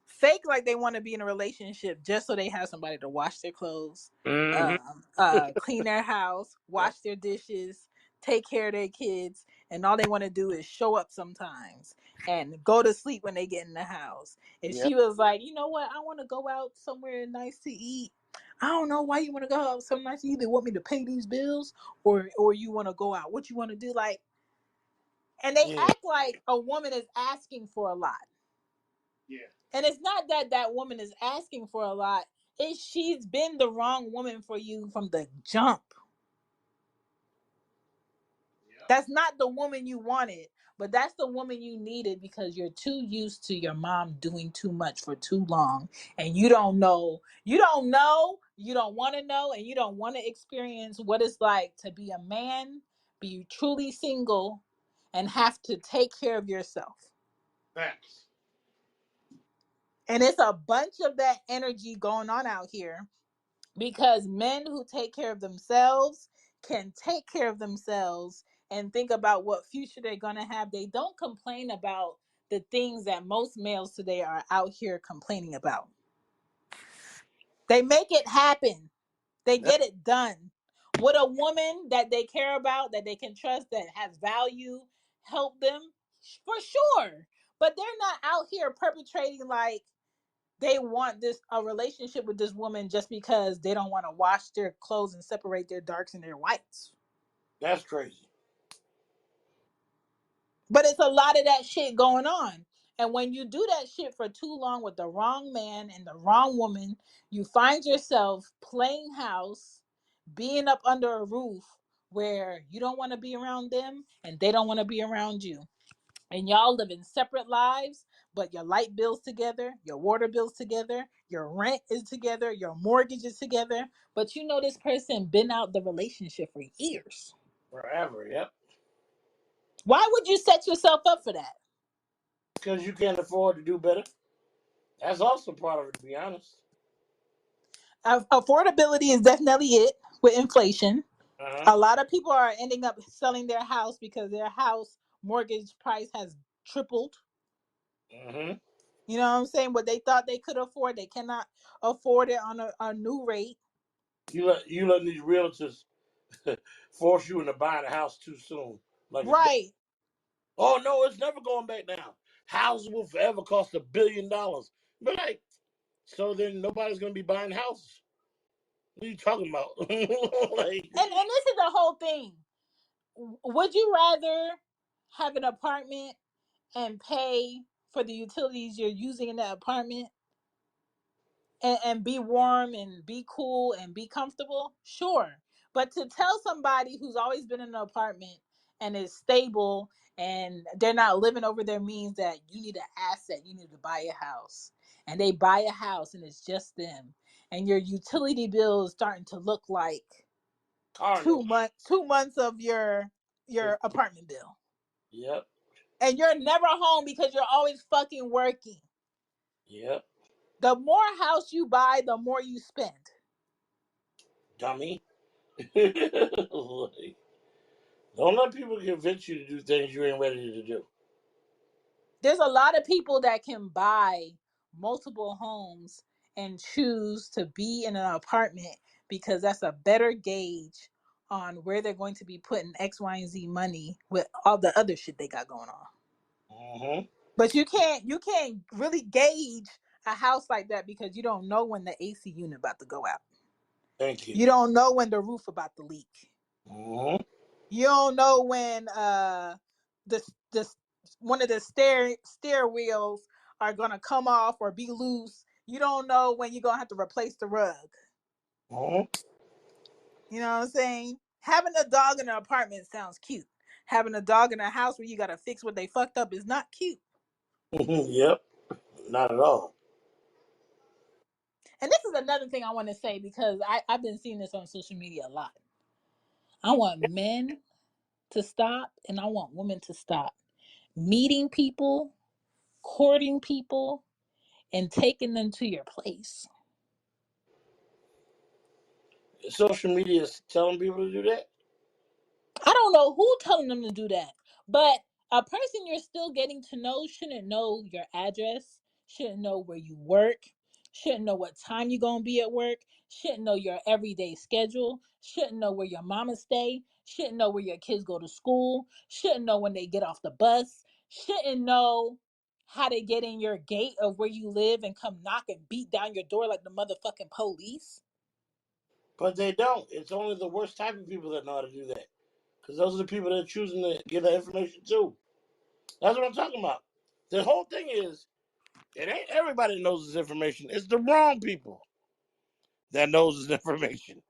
Fake like they want to be in a relationship just so they have somebody to wash their clothes, Mm-hmm. clean their house, Yep. wash their dishes, take care of their kids, and all they want to do is show up sometimes and go to sleep when they get in the house. If Yep. she was like, you know what, I want to go out somewhere nice to eat. I don't know why you want to go out somewhere nice to eat. They want me to pay these bills, or you want to go out. What you want to do, like, and they Yeah. act like a woman is asking for a lot. Yeah. And it's not that that woman is asking for a lot. It's she's been the wrong woman for you from the jump. Yep. That's not the woman you wanted, but that's the woman you needed because you're too used to your mom doing too much for too long. And you don't know, you don't want to know, and you don't want to experience what it's like to be a man, be truly single, and have to take care of yourself. Facts. And it's a bunch of that energy going on out here because men who take care of themselves can take care of themselves and think about what future they're going to have. They don't complain about the things that most males today are out here complaining about. They make it happen. They Yep. get it done. With a woman that they care about, that they can trust, that has value, help them for sure. But they're not out here perpetrating like they want this a relationship with this woman just because they don't want to wash their clothes and separate their darks and their whites. That's crazy. But it's a lot of that shit going on. And when you do that shit for too long with the wrong man and the wrong woman, you find yourself playing house, being up under a roof where you don't want to be around them and they don't want to be around you. And y'all live in separate lives, but your light bills together, your water bills together, your rent is together, your mortgage is together, but you know this person been out the relationship for years. Forever. Yep. Why would you set yourself up for that? Because you can't afford to do better. That's also part of it, to be honest. Affordability is definitely it with inflation. Uh-huh. A lot of people are ending up selling their house because their house mortgage price has tripled. Mm-hmm. You know what I'm saying? What they thought they could afford, they cannot afford it on a new rate. You let these realtors force you into buying a house too soon. Like it's Right. oh no, it's never going back down. Houses will forever cost $1 billion. But like, so then nobody's gonna be buying houses. What are you talking about? Like, And this is the whole thing. Would you rather have an apartment and pay for the utilities you're using in that apartment and be warm and be cool and be comfortable? Sure. But to tell somebody who's always been in an apartment and is stable and they're not living over their means that you need an asset, you need to buy a house. And they buy a house and it's just them. And your utility bill is starting to look like Car note. 2 months of your Yep. apartment bill. Yep. And you're never home because you're always fucking working. Yep. The more house you buy, the more you spend. Dummy. Like, don't let people convince you to do things you ain't ready to do. There's a lot of people that can buy multiple homes and choose to be in an apartment because that's a better gauge on where they're going to be putting X, Y, and Z money with all the other shit they got going on. Mm-hmm. But you can't really gauge a house like that because you don't know when the AC unit about to go out. Thank you. You don't know when the roof about to leak. Mm-hmm. You don't know when the one of the stair wheels are gonna come off or be loose. You don't know when you're gonna have to replace the rug. Mm-hmm. You know what I'm saying? Having a dog in an apartment sounds cute. Having a dog in a house where you gotta fix what they fucked up is not cute. Yep. Not at all. And this is another thing I want to say because I've been seeing this on social media a lot. I want men to stop and I want women to stop meeting people, courting people, and taking them to your place. Social media is telling people to do that. I don't know who telling them to do that, but a person you're still getting to know shouldn't know your address, shouldn't know where you work, shouldn't know what time you're gonna be at work, shouldn't know your everyday schedule, shouldn't know where your mama stay, shouldn't know where your kids go to school, shouldn't know when they get off the bus, shouldn't know how to get in your gate of where you live and come knock and beat down your door like the motherfucking police. But they don't. It's only the worst type of people that know how to do that. Because those are the people that are choosing to get the information too. That's what I'm talking about. The whole thing is, it ain't everybody that knows this information. It's the wrong people that knows this information.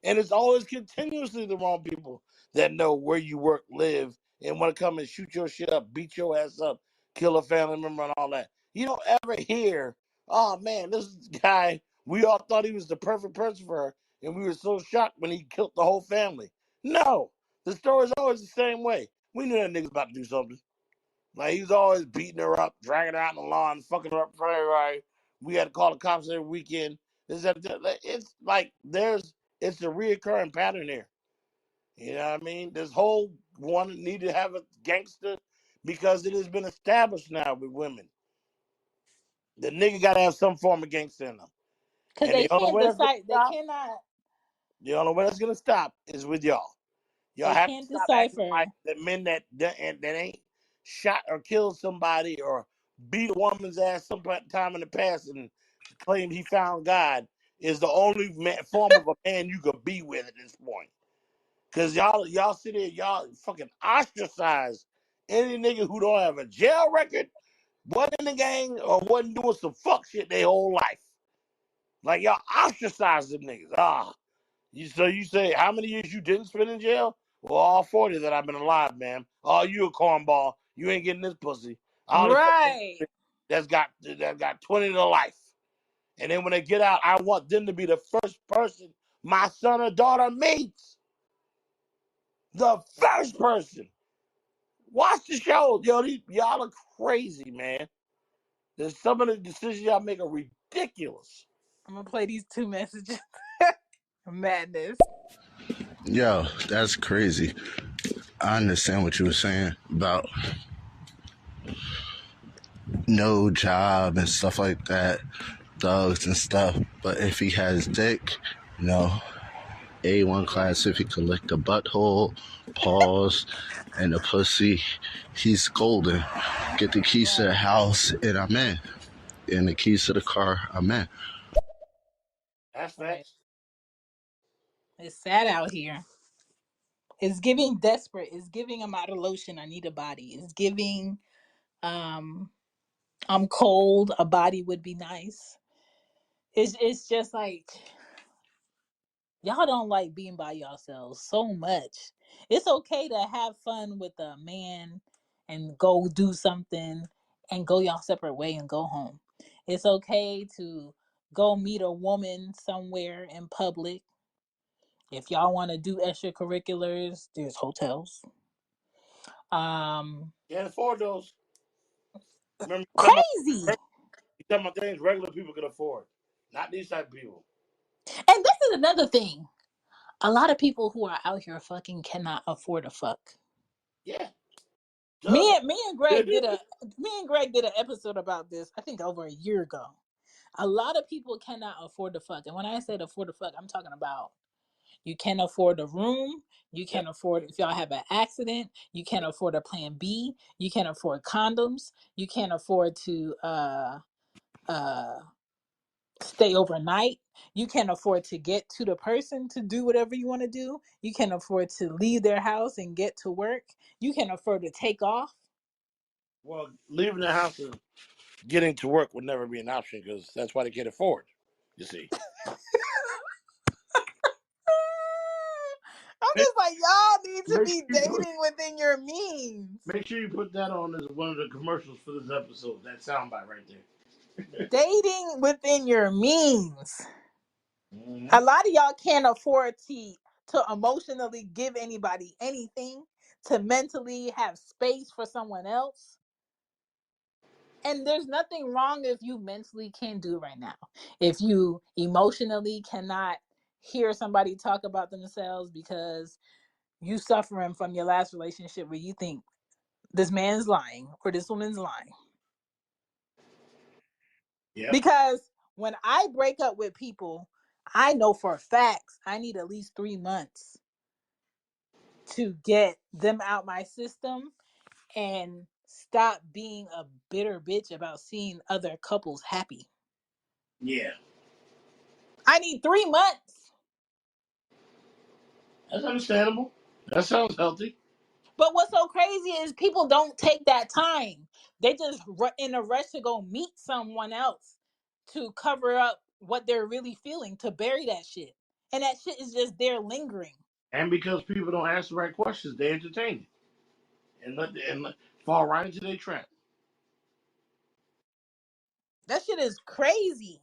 And it's always continuously the wrong people that know where you work, live, and want to come and shoot your shit up, beat your ass up, kill a family member, and all that. You don't ever hear, oh man, this guy, we all thought he was the perfect person for her, and we were so shocked when he killed the whole family. No, the story's always the same way. We knew that nigga's about to do something. Like, he was always beating her up, dragging her out in the lawn, fucking her up for everybody. We had to call the cops every weekend. It's like it's a reoccurring pattern here. You know what I mean? This whole one need to have a gangster because it has been established now with women. The nigga got to have some form of gangster in them. Because And they can't decide. They cannot. the only way that's going to stop is with y'all. Y'all They have to can't stop acting decipher. like the men that ain't shot or killed somebody or beat a woman's ass sometime in the past and claimed he found God is the only form of a man you could be with at this point. Cause y'all sit here, y'all fucking ostracize any nigga who don't have a jail record, wasn't in the gang, or wasn't doing some fuck shit their whole life. Like, y'all ostracize them niggas. So you say how many years you didn't spend in jail? Well, all 40 that I've been alive, man. Oh, you a cornball. You ain't getting this pussy. I only fuck Right. that's got 20 to life. And then when they get out, I want them to be the first person my son or daughter meets. The first person. Watch the show. Yo, y'all are crazy, man. There's some of the decisions y'all make are ridiculous. I'm gonna play these two messages. Madness. Yo, that's crazy. I understand what you were saying about no job and stuff like that, thugs and stuff. But if he has dick, you know, A1 class, if he can lick the butthole, paws, and the pussy, he's golden. Get the keys to the house, and I'm in. And the keys to the car, I'm in. That's Right. facts. It's sad out here. It's giving desperate. It's giving I'm out of lotion. I need a body. It's giving um I'm cold. A body would be nice. It's just like y'all don't like being by yourselves so much. It's okay to have fun with a man and go do something and go y'all separate way and go home. It's okay to go meet a woman somewhere in public. If y'all want to do extracurriculars, there's hotels. Can't afford those. Remember, Crazy. you talking about things regular people can afford, not these type of people. And this is another thing. A lot of people who are out here fucking cannot afford a fuck. Yeah, duh. Me and Greg did an episode about this, I think over a year ago. A lot of people cannot afford to fuck. And when I said afford to fuck, I'm talking about you can't afford a room, you Yep. can't afford if y'all have an accident, you can't afford a plan B, you can't afford condoms, you can't afford to uh stay overnight. You can't afford to get to the person to do whatever you want to do. You can't afford to leave their house and get to work. You can't afford to take off. Well, leaving the house and getting to work would never be an option because that's why they can't afford. You see, I'm make, just like, y'all need to make be sure you put, dating within your means. make sure you put that on as one of the commercials for this episode. That soundbite right there. Dating within your means. Mm-hmm. A lot of y'all can't afford to emotionally give anybody anything, to mentally have space for someone else. And there's nothing wrong if you mentally can't do it right now. If you emotionally cannot hear somebody talk about themselves because you suffering from your last relationship where you think this man's lying or this woman's lying. Yep. Because when I break up with people, I know for a fact I need at least 3 months to get them out my system and stop being a bitter bitch about seeing other couples happy. Yeah. I need 3 months. That's understandable. That sounds healthy. But what's so crazy is people don't take that time. They just in a rush to go meet someone else to cover up what they're really feeling, to bury that shit. And that shit is just there lingering. And because people don't ask the right questions, they entertain it and fall right into their trap. That shit is crazy.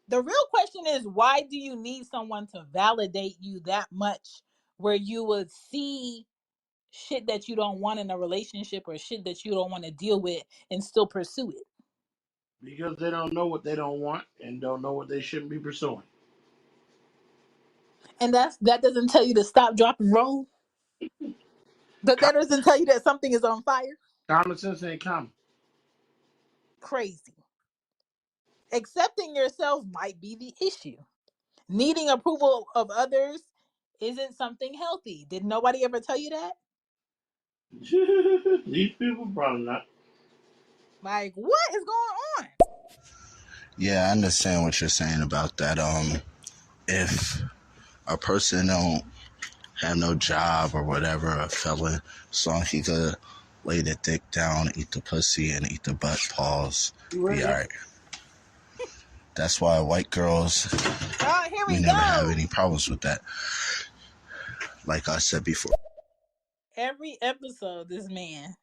The real question is, why do you need someone to validate you that much where you would see shit that you don't want in a relationship or shit that you don't want to deal with and still pursue it? Because they don't know what they don't want and don't know what they shouldn't be pursuing. And that doesn't tell you to stop, drop, and roll. That doesn't tell you that something is on fire. Common sense ain't common. Crazy. Accepting yourself might be the issue. Needing approval of others isn't something healthy. Did nobody ever tell you that? These people probably not. Like, what is going on? Yeah, I understand what you're saying about that. If a person don't have no job or whatever, a felon, as long as he could lay the dick down, eat the pussy, and eat the butt paws, You be heard that? alright. That's why white girls, Oh, here we we never have go. any problems with that. Like I said before. Every episode, this man.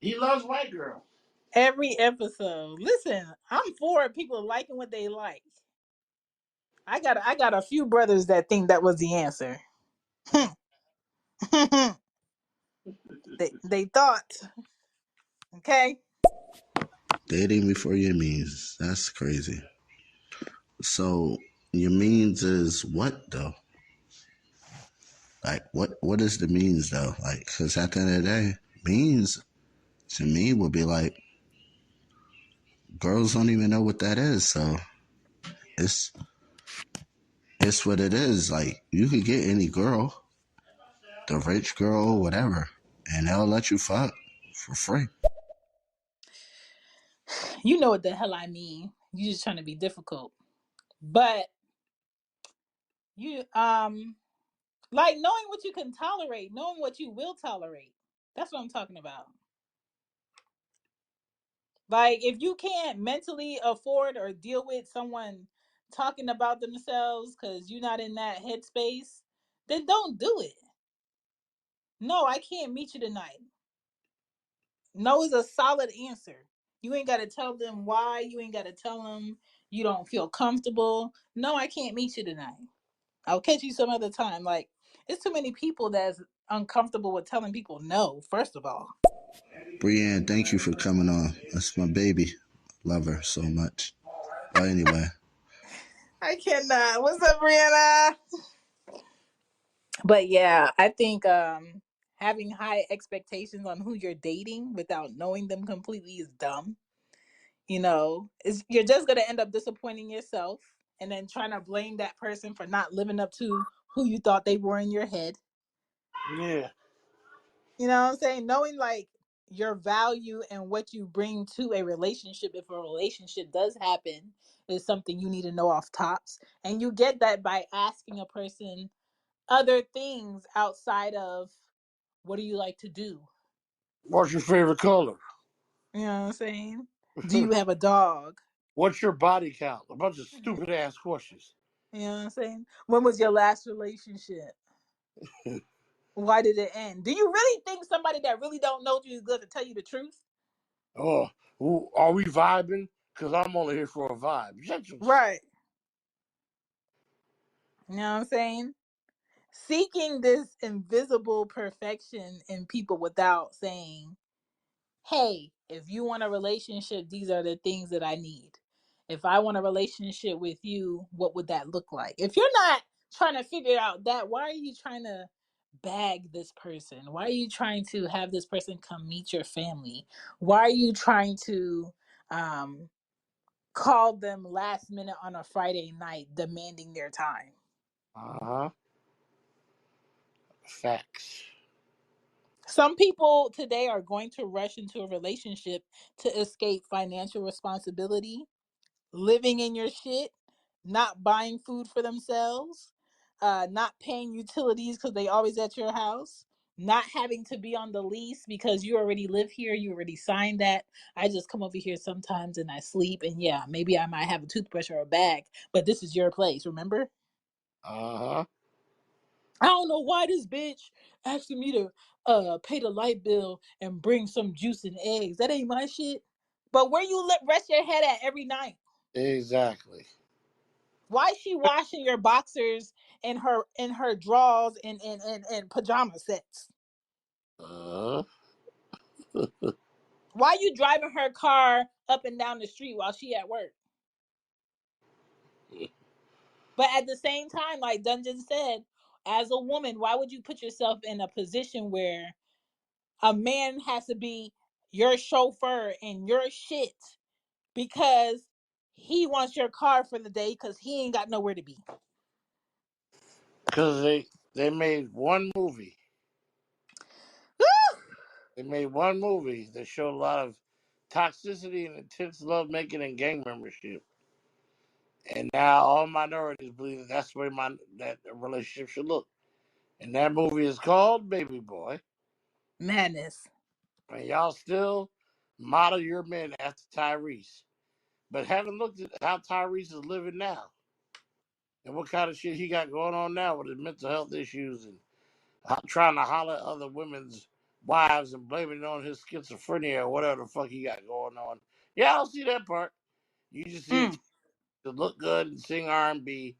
He loves white girls. Every episode. Listen, I'm for people liking what they like. I got a few brothers that think that was the answer. they thought, okay? Dating before your means. That's crazy. So your means is what though? Like what is the means though? Like, because at the end of the day, means to me would be like girls don't even know what that is. So it's it's what it is. Like you could get any girl, the rich girl, whatever, and they'll let you fuck for free. You know what the hell I mean. You just trying to be difficult. But you like knowing what you can tolerate, knowing what you will tolerate. That's what I'm talking about. Like if you can't mentally afford or deal with someone talking about themselves cuz you're not in that headspace, then don't do it. No, I can't meet you tonight. No is a solid answer. You ain't got to tell them why. You ain't got to tell them You don't feel comfortable. No, I can't meet you tonight. I'll catch you some other time. Like, it's too many people that's uncomfortable with telling people no, first of all. Brienne, thank you for coming on. That's my baby. Love her so much. But anyway, I cannot. What's up, Brianna? But yeah, I think having high expectations on who you're dating without knowing them completely is dumb. You know, you're just gonna end up disappointing yourself and then trying to blame that person for not living up to who you thought they were in your head. Yeah. You know what I'm saying? Knowing like your value and what you bring to a relationship, if a relationship does happen, is something you need to know off tops. And you get that by asking a person other things outside of what do you like to do? What's your favorite color? You know what I'm saying? Do you have a dog? What's your body count? A bunch of stupid ass questions. You know what I'm saying? When was your last relationship? Why did it end? Do you really think somebody that really don't know you is good to tell you the truth? Oh, are we vibing? Because I'm only here for a vibe. Shut your. Right. You know what I'm saying? Seeking this invisible perfection in people without saying, hey, if you want a relationship, these are the things that I need. If I want a relationship with you, what would that look like? If you're not trying to figure out that, why are you trying to bag this person? Why are you trying to have this person come meet your family? Why are you trying to um, call them last minute on a Friday night demanding their time? Uh huh. Facts. Some people today are going to rush into a relationship to escape financial responsibility, living in your shit, not buying food for themselves, not paying utilities because they always at your house, not having to be on the lease because you already live here, you already signed that. I just come over here sometimes and I sleep, and yeah, maybe I might have a toothbrush or a bag, but this is your place, remember? Uh huh. I don't know why this bitch asking me to pay the light bill and bring some juice and eggs. That ain't my shit. But where you let rest your head at every night? Exactly. Why is she washing your boxers and her drawers and pajama sets? Uh Why you driving her car up and down the street while she at work? huh. But at the same time, like Dungeon said, as a woman, why would you put yourself in a position where a man has to be your chauffeur and your shit because he wants your car for the day because he ain't got nowhere to be? Because they made one movie. They made one movie that showed a lot of toxicity and intense love making and gang membership. And now all minorities believe that that's the way that a relationship should look. And that movie is called Baby Boy. Madness. And y'all still model your men after Tyrese. But haven't looked at how Tyrese is living now and what kind of shit he got going on now with his mental health issues and trying to holler at other women's wives and blaming it on his schizophrenia or whatever the fuck he got going on. Yeah, I don't see that part. You just see it Mm. to look good and sing R&B,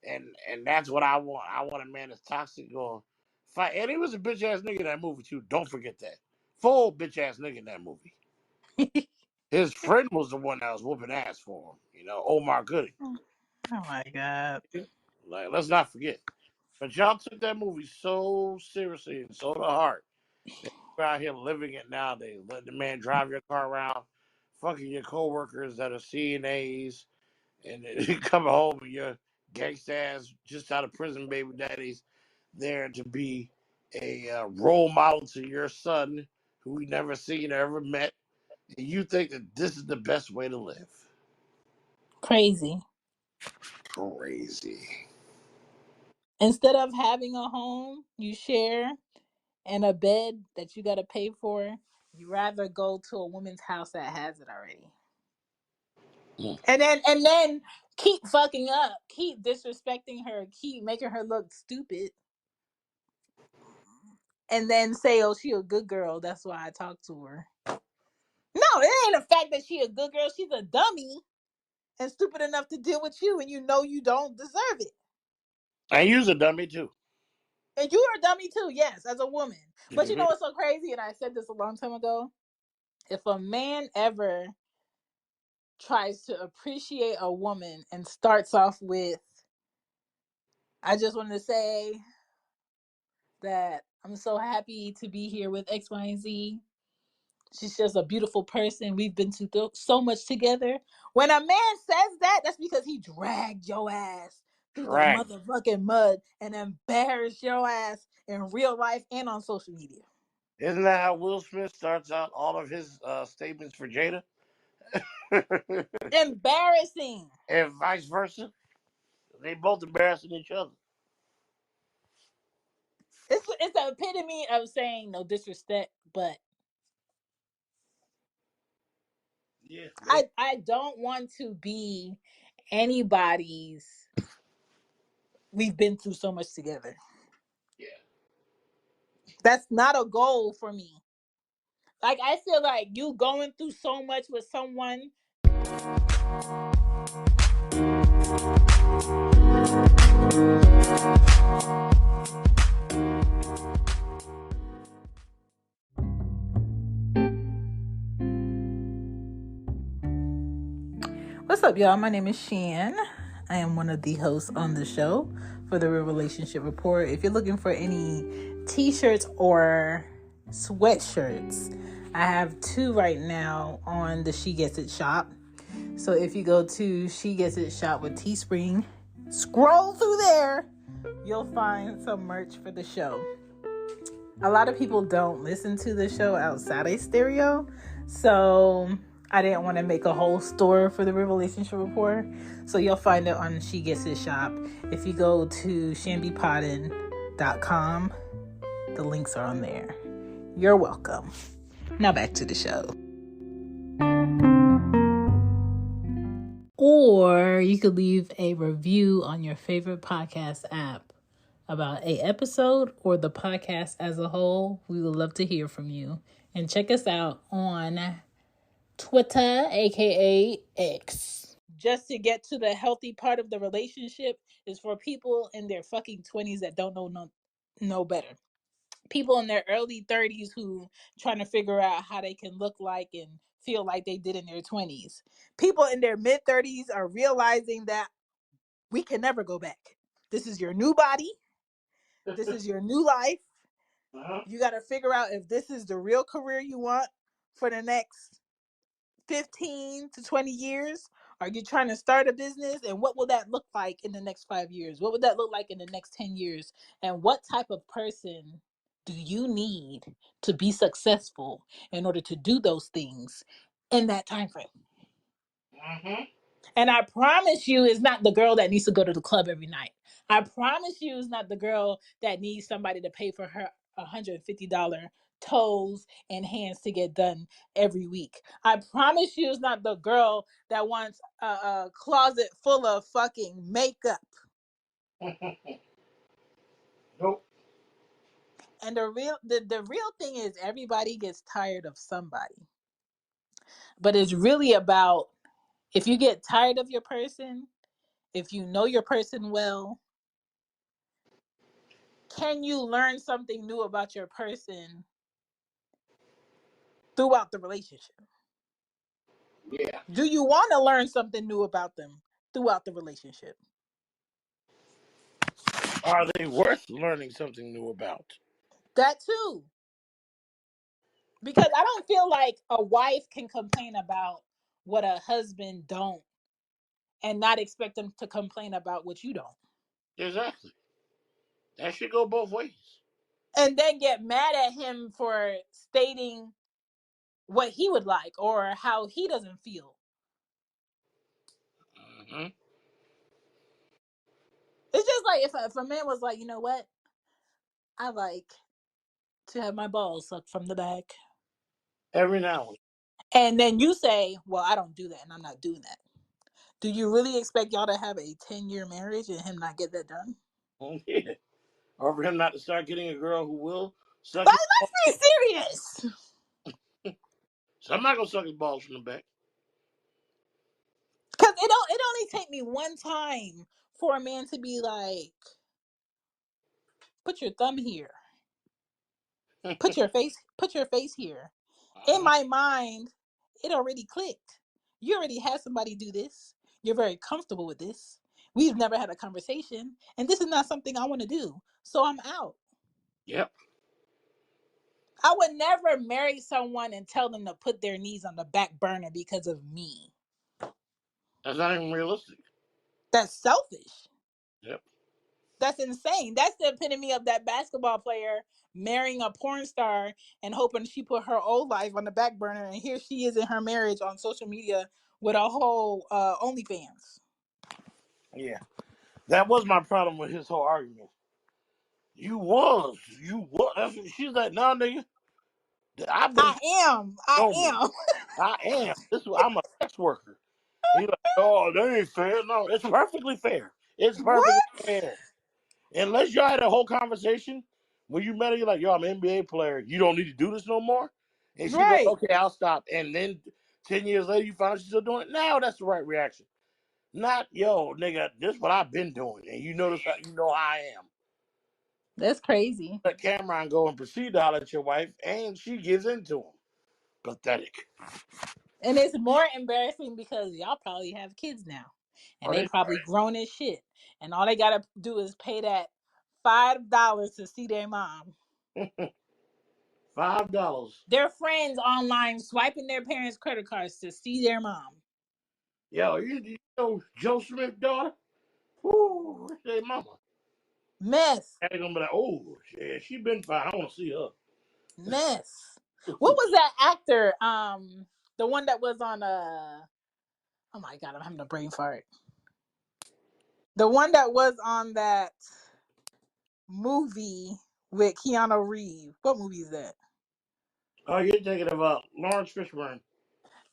and that's what I want. I want a man that's toxic going fight. And he was a bitch ass nigga in that movie too. Don't forget that. Full bitch ass nigga in that movie. His friend was the one that was whooping ass for him. You know, Omar Gooding. Oh my god. Like, let's not forget. But y'all took that movie so seriously and so to heart. We're out here living it nowadays. Letting the man drive your car around, fucking your coworkers that are CNAs, and then you coming home and your gangsta ass just out of prison baby daddies there to be a role model to your son who we never seen or ever met, and you think that this is the best way to live. Crazy. Crazy. Instead of having a home you share and a bed that you got to pay for, you rather go to a woman's house that has it already. Mm. And then keep fucking up, keep disrespecting her, keep making her look stupid, and then say, "Oh, she a good girl. That's why I talk to her." No, it ain't the fact that she a good girl. She's a dummy. and stupid enough to deal with you, and you know you don't deserve it. And you's a dummy too. And you are a dummy too, yes, as a woman. But you know what's so crazy? And I said this a long time ago. If a man ever tries to appreciate a woman and starts off with, I just wanted to say that I'm so happy to be here with X, Y, and Z. She's just a beautiful person. We've been through so much together. When a man says that, that's because he dragged your ass through the motherfucking mud and embarrassed your ass in real life and on social media. Isn't that how Will Smith starts out all of his statements for Jada? Embarrassing. And vice versa. They both embarrassing each other. It's the epitome of saying no disrespect, but Yeah. I don't want to be anybody's. We've been through so much together. Yeah. That's not a goal for me. Like, I feel like you going through so much with someone. What's up, y'all? My name is Shan. I am one of the hosts on the show for the Real Relationship Report. If you're looking for any t-shirts or sweatshirts, I have 2 right now on the She Gets It shop. So if you go to She Gets It shop with Teespring, scroll through there, you'll find some merch for the show. A lot of people don't listen to the show outside of stereo, so I didn't want to make a whole store for the Real Relationship Report. So you'll find it on She Gets It shop. If you go to shanbypodden.com, the links are on there. You're welcome. Now back to the show. Or you could leave a review on your favorite podcast app about an episode or the podcast as a whole. We would love to hear from you. And check us out on Twitter, aka X. Just to get to the healthy part of the relationship is for people in their fucking 20s that don't know better. People in their early 30s who trying to figure out how they can look like and feel like they did in their 20s. People in their mid 30s are realizing that we can never go back. This is your new body. This is your new life. You got to figure out if this is the real career you want for the next 15 to 20 years. Are you trying to start a business? And what will that look like in the next 5 years? What would that look like in the next 10 years? And what type of person do you need to be successful in order to do those things in that time frame? And I promise you, it's not the girl that needs to go to the club every night. I promise you, it's not the girl that needs somebody to pay for her $150 toes and hands to get done every week. I promise you, it's not the girl that wants a closet full of fucking makeup. Nope. And the real thing is, everybody gets tired of somebody. But it's really about, if you get tired of your person, if you know your person well, can you learn something new about your person throughout the relationship? Yeah. Do you want to learn something new about them throughout the relationship? Are they worth learning something new about? That too. Because I don't feel like a wife can complain about what a husband don't and not expect them to complain about what you don't. Exactly. That should go both ways. And then get mad at him for stating what he would like or how he doesn't feel. Mm-hmm. It's just like if a man was like, you know what? I like to have my balls sucked from the back. Every now and then. And then you say, well, I don't do that and I'm not doing that. Do you really expect y'all to have a 10-year marriage and him not get that done? Yeah. Or for him not to start getting a girl who will suck Like, his balls. let's be serious. So I'm not gonna suck his balls from the back. Because it take me one time for a man to be like, put your thumb here, put your face here. In my mind, it already clicked. You already had somebody do this. You're very comfortable with this. We've never had a conversation, and this is not something I want to do. So I'm out. Yep. I would never marry someone and tell them to put their knees on the back burner because of me. That's not even realistic. That's selfish. Yep. That's insane. That's the epitome of that basketball player marrying a porn star and hoping she put her old life on the back burner. And here she is in her marriage on social media with a whole OnlyFans. Yeah. That was my problem with his whole argument. You was. That's what she's like, no, nigga. I've been I told me. am. I am. I'm a sex worker. He's like, oh, that ain't fair. No, it's perfectly fair. It's perfectly What? fair. Unless y'all had a whole conversation when you met her, you're like, yo, I'm an NBA player. You don't need to do this no more. And she goes, Right. okay, I'll stop. And then 10 years later, you find out she's still doing it. Now that's the right reaction. Not, yo, nigga, this is what I've been doing. And you notice how I am. That's crazy. Let Cameron go and proceed to holler at your wife, and she gives in to him. Pathetic. And it's more embarrassing because y'all probably have kids now. And Are they they probably grown as shit. And all they gotta do is pay that $5 to see their mom. $5? Their friends online swiping their parents' credit cards to see their mom. Yo, you know Joe Smith's daughter? Whoo, where's their mama? Mess. And they're gonna be like, oh, yeah, she been fine. I want to see her. Mess. What was that actor? The one that was on oh my god, I'm having a brain fart. The one that was on that movie with Keanu Reeves. What movie is that? Oh, you're thinking about Lawrence Fishburne.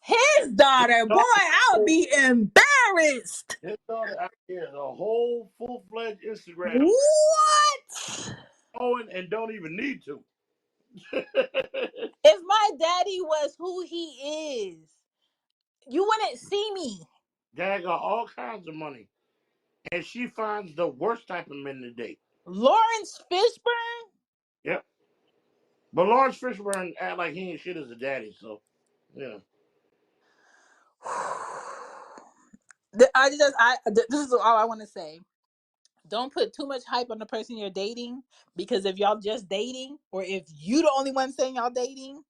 His daughter, boy, I would be embarrassed. His daughter out here is a whole full-fledged Instagram What? going and don't even need to. If my daddy was who he is, you wouldn't see me. Dad got all kinds of money, and she finds the worst type of men to date. Lawrence Fishburne? Yep. But Lawrence Fishburne act like he ain't shit as a daddy, so yeah. This is all I want to say. Don't put too much hype on the person you're dating, because if y'all just dating, or if you the only one saying y'all dating,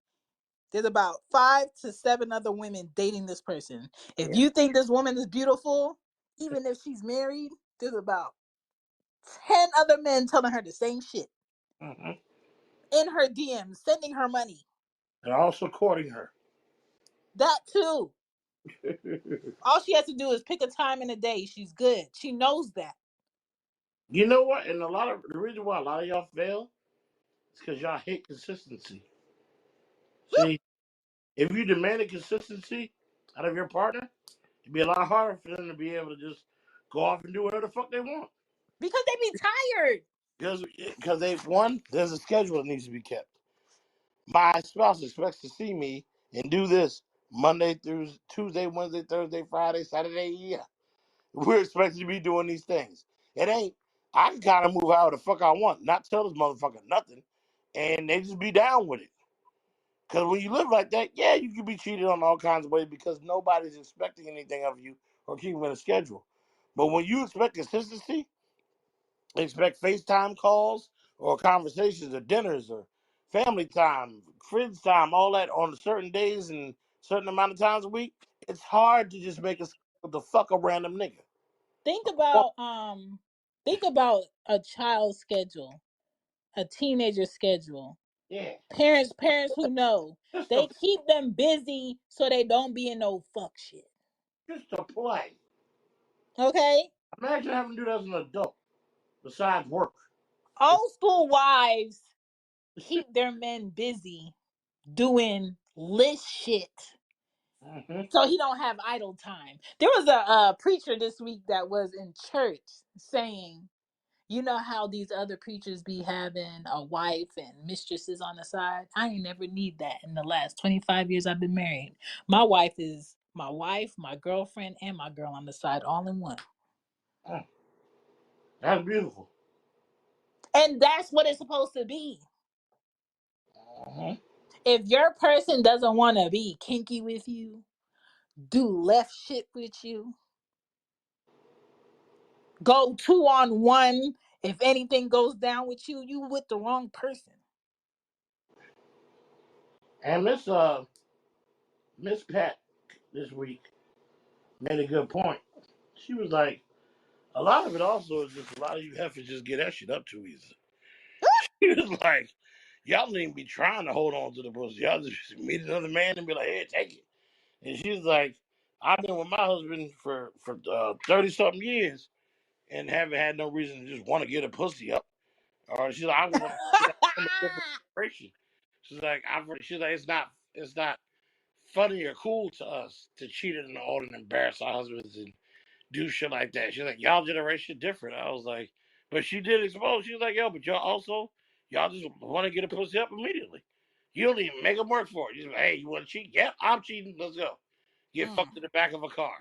there's about 5 to 7 other women dating this person. If Yeah. you think this woman is beautiful, even if she's married, there's about 10 other men telling her the same shit Mm-hmm. in her DMs, sending her money. And also courting her. That too. All she has to do is pick a time in the day. She's good. She knows that. You know what? And the reason why a lot of y'all fail is because y'all hate consistency. See, if you demanded consistency out of your partner, it'd be a lot harder for them to be able to just go off and do whatever the fuck they want. Because they be tired. Because there's a schedule that needs to be kept. My spouse expects to see me and do this Monday through Tuesday, Wednesday, Thursday, Friday, Saturday. Yeah, we're expected to be doing these things. It ain't. I can kind of move however the fuck I want, not tell this motherfucker nothing, and they just be down with it. Because when you live like that, yeah, you can be cheated on all kinds of ways because nobody's expecting anything of you or keeping a schedule. But when you expect consistency, expect FaceTime calls or conversations or dinners or family time, friends time, all that on certain days and certain amount of times a week, it's hard to just make the fuck a random nigga. Think about a child's schedule, a teenager's schedule. Yeah, Parents who know. just They to keep them busy so they don't be in no fuck shit. just to play. Okay? Imagine having to do that as an adult besides work. Old school wives keep their men busy doing list shit Mm-hmm. so he don't have idle time. There was a preacher this week that was in church saying, you know how these other preachers be having a wife and mistresses on the side? I ain't never need that in the last 25 years I've been married. My wife is my wife, my girlfriend, and my girl on the side all in one. Mm, that's beautiful. And that's what it's supposed to be. Hmm. If your person doesn't want to be kinky with you, do left shit with you, go 2-on-1, if anything goes down with you, you with the wrong person. And Miss Pat this week made a good point. She was like, a lot of it also is just a lot of you heifers just get that shit up too easy. She was like, y'all don't even be trying to hold on to the pussy. Y'all just meet another man and be like, hey, take it. And she's like, I've been with my husband for 30 something years and haven't had no reason to just want to get a pussy up. Or she's like, I'm a different generation. She's like, it's not funny or cool to us to cheat and all and embarrass our husbands and do shit like that. She's like, y'all generation different. I was like, but she did expose. She was like, yo, but y'all just want to get a pussy up immediately. You don't even make them work for it. You just like, hey, you want to cheat? Yep, I'm cheating. Let's go. Get Mm. fucked in the back of a car.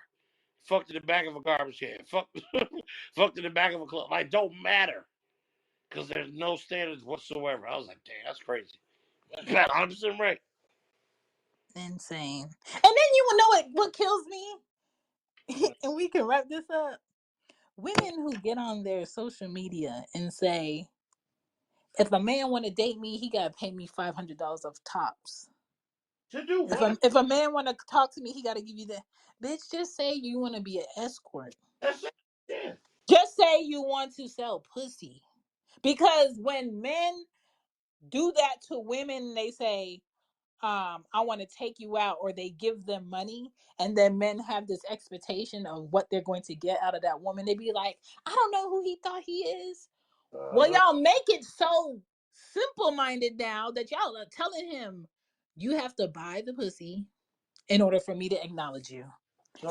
Fucked in the back of a garbage can. Fucked in the back of a club. Like, don't matter. Because there's no standards whatsoever. I was like, damn, that's crazy. That's 100% right. Insane. And then you will know what kills me? Mm. And we can wrap this up. Women who get on their social media and say, if a man want to date me, he got to pay me $500 of tops. To do If what? a man want to talk to me, he got to give you that. Bitch, just say you want to be an escort. That's it. Yeah. Just say you want to sell pussy. Because when men do that to women, they say, I want to take you out, or they give them money, and then men have this expectation of what they're going to get out of that woman. They be like, I don't know who he thought he is. Well, Uh-huh. y'all make it so simple minded now that y'all are telling him you have to buy the pussy in order for me to acknowledge you.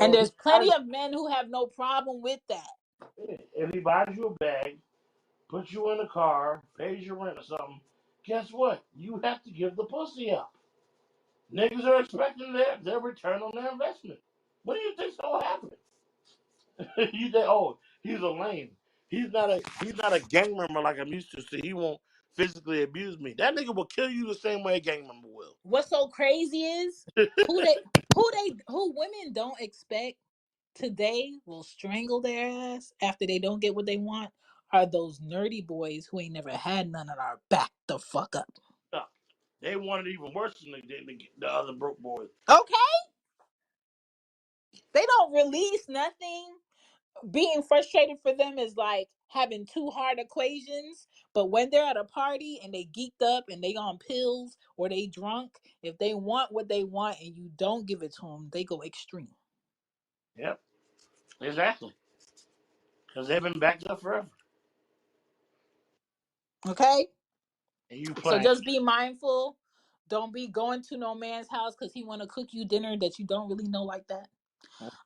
And So there's plenty of men who have no problem with that. if he buys you a bag, puts you in a car, pays your rent or something, guess what? You have to give the pussy up. Niggas are expecting their return on their investment. What do you think's gonna happen? You think, oh, he's a lame. He's not a gang member like I'm used to, so he won't physically abuse me. That nigga will kill you the same way a gang member will. What's so crazy is who women don't expect today will strangle their ass after they don't get what they want are those nerdy boys who ain't never had none and are back the fuck up. No, they want it even worse than the other broke boys. Okay? They don't release nothing. Being frustrated for them is like having two hard equations. But when they're at a party and they geeked up and they on pills or they drunk, if they want what they want and you don't give it to them, they go extreme. Yep, exactly. Because they've been backed up forever. Okay? And you So playing. just be mindful. Don't be going to no man's house because he want to cook you dinner that you don't really know like that.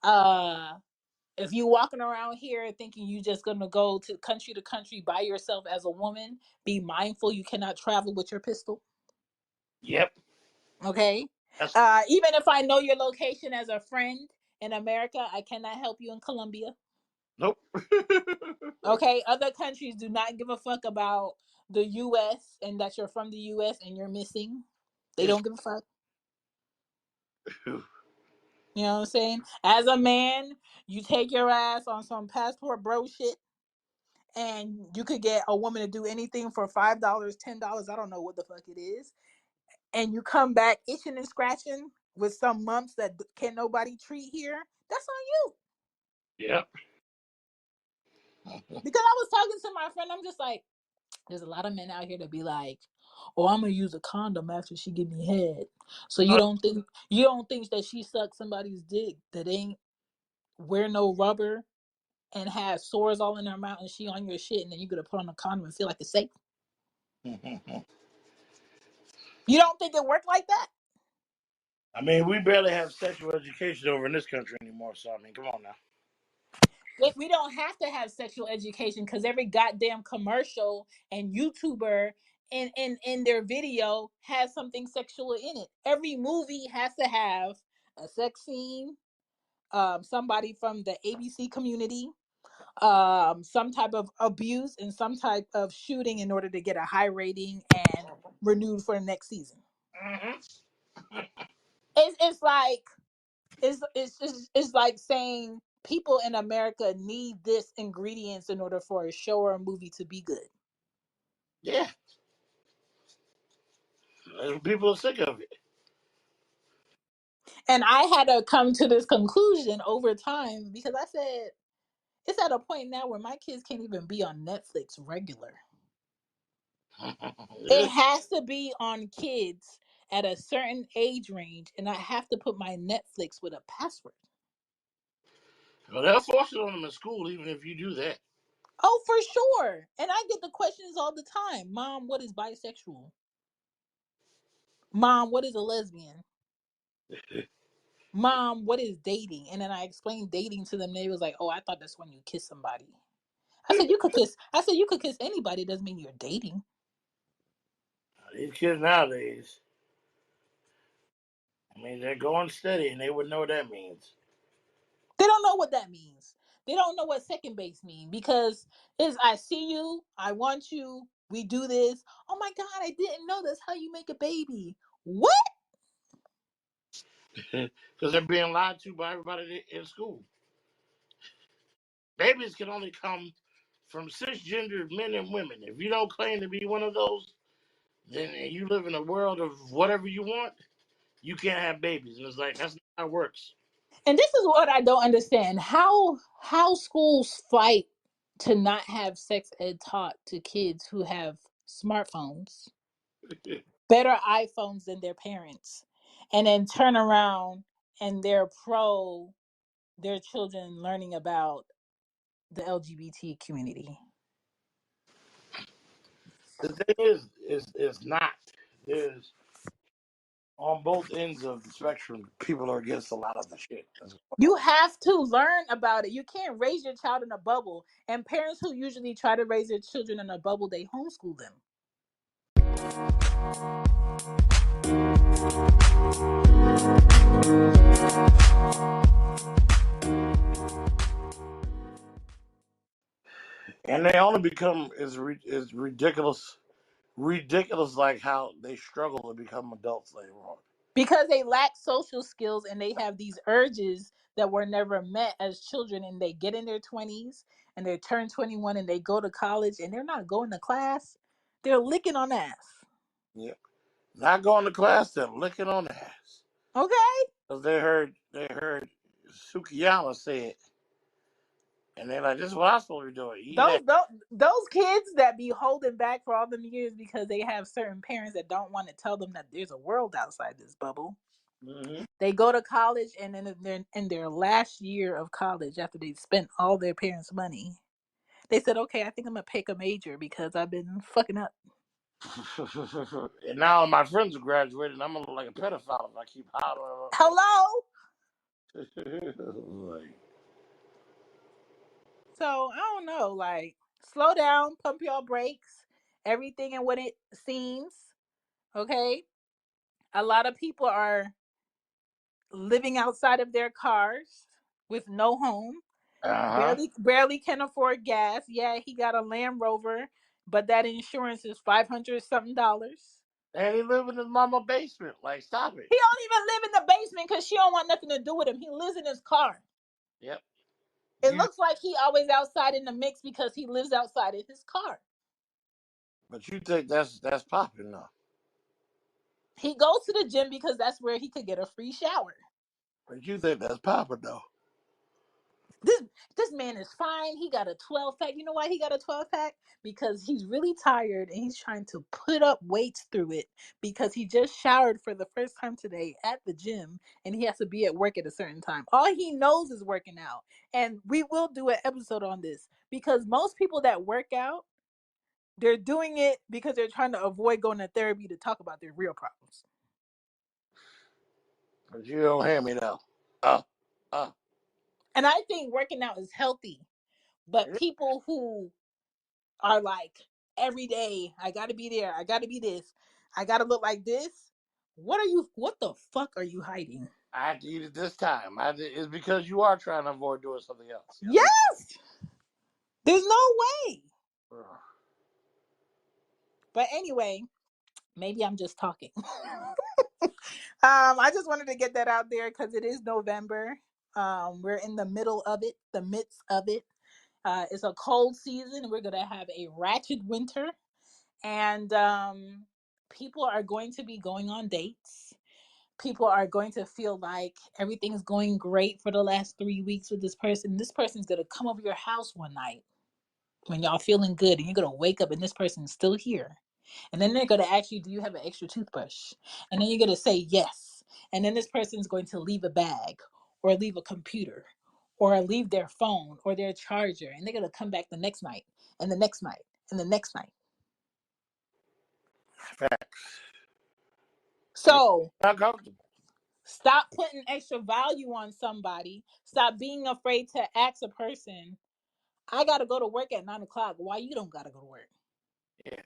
Uh, if you walking around here thinking you just gonna go to country by yourself as a woman, be mindful you cannot travel with your pistol. Yep. Okay. That's Even if I know your location as a friend in America, I cannot help you in Colombia. nope. Okay. Other countries do not give a fuck about the US and that you're from the US and you're missing. They It's don't give a fuck. You know what I'm saying? As a man, you take your ass on some passport bro shit, and you could get a woman to do anything for $5, $10. I don't know what the fuck it is, and you come back itching and scratching with some mumps that can nobody treat here. That's on you. yep. Because I was talking to my friend, I'm just like, there's a lot of men out here that be like, "Oh, I'm gonna use a condom after she give me head." So you don't think that she sucked somebody's dick that ain't wear no rubber and have sores all in her mouth and she on your shit and then you gonna put on a condom and feel like it's safe. You don't think it worked like that? I mean, we barely have sexual education over in this country anymore. So I mean, come on now. We don't have to have sexual education because every goddamn commercial and YouTuber in their video has something sexual in it. Every movie has to have a sex scene, somebody from the ABC community, some type of abuse and some type of shooting in order to get a high rating and renewed for the next season. Mm-hmm. It's like it's like saying people in America need this ingredients in order for a show or a movie to be good. Yeah. And people are sick of it. And I had to come to this conclusion over time because I said it's at a point now where my kids can't even be on Netflix regular. It has to be on kids at a certain age range, and I have to put my Netflix with a password. Well, they'll force it on them in school, even if you do that. Oh, for sure. And I get the questions all the time. Mom, what is bisexual? Mom, what is a lesbian? Mom, what is dating? And then I explained dating to them. They was like, oh, I thought that's when you kiss somebody. I said you could kiss anybody, it doesn't mean you're dating. These kids nowadays, I mean, they're going steady, and they would know what that means. They don't know what that means. They don't know what second base means because it's I see you, I want you, we do this. Oh my God, I didn't know that's how you make a baby. What? Because they're being lied to by everybody in school. Babies can only come from cisgendered men and women. If you don't claim to be one of those, then you live in a world of whatever you want, you can't have babies. And it's like, that's not how it works. And this is what I don't understand. How schools fight to not have sex ed taught to kids who have smartphones, better iPhones than their parents, and then turn around and they're pro their children learning about the LGBT community. The thing is not. There's on both ends of the spectrum, people are against a lot of the shit that's going You on. have to learn about it. You can't raise your child in a bubble. And parents who usually try to raise their children in a bubble, they homeschool them. And they only become is ridiculous like how they struggle to become adults later on. Because they lack social skills and they have these urges that were never met as children, and they get in their 20s and they turn 21 and they go to college and they're not going to class. They're licking on ass. Yeah. Not going to class, they're licking on the ass. Okay? Because they heard Sukiyama say it. And they're like, this is what I'm supposed to be doing. Eating Those, that. those those kids that be holding back for all them years because they have certain parents that don't want to tell them that there's a world outside this bubble. Mm-hmm. They go to college, and then in their last year of college, after they spent all their parents' money, they said, "Okay, I think I'm gonna pick a major because I've been fucking up." And now my friends are graduating. I'm going to look like a pedophile if I keep hollering. Hello. Like, So I don't know. Like, slow down, pump your brakes. Everything and what it seems. Okay. A lot of people are living outside of their cars with no home. uh-huh. Barely can afford gas. Yeah, he got a Land Rover, but that insurance is $500 something dollars. And he live in his mama basement. Like, stop it. He don't even live in the basement because she don't want nothing to do with him. He lives in his car. Yep. It You, looks like he always outside in the mix because he lives outside in his car. but you think that's popping though. He goes to the gym because that's where he could get a free shower. But you think that's popping though. This this man is fine. He got a 12 pack. You know why he got a 12 pack? Because he's really tired and he's trying to put up weights through it because he just showered for the first time today at the gym and he has to be at work at a certain time. All he knows is working out. And we will do an episode on this because most people that work out, they're doing it because they're trying to avoid going to therapy to talk about their real problems. But you don't hear me now. Uh, uh. And I think working out is healthy, but people who are like every day, I gotta be there, I gotta be this, I gotta look like this. What the fuck are you hiding? I have to eat it this time. It's because you are trying to avoid doing something else. Yes. There's no way. Ugh. But anyway, maybe I'm just talking. I just wanted to get that out there because it is November. We're in the middle of it, the midst of it. It's a cold season. We're gonna have a ratchet winter, and people are going to be going on dates. People are going to feel like everything's going great for the last 3 weeks with this person. This person's gonna come over your house one night when y'all feeling good, and you're gonna wake up and this person's still here. And then they're gonna ask you, do you have an extra toothbrush? And then you're gonna say yes. And then this person's going to leave a bag or leave a computer or leave their phone or their charger. And they're gonna come back the next night and the next night and the next night. Facts. So Not comfortable. stop putting extra value on somebody. Stop being afraid to ask a person, I gotta go to work at 9 o'clock. Why you don't gotta go to work? Yeah.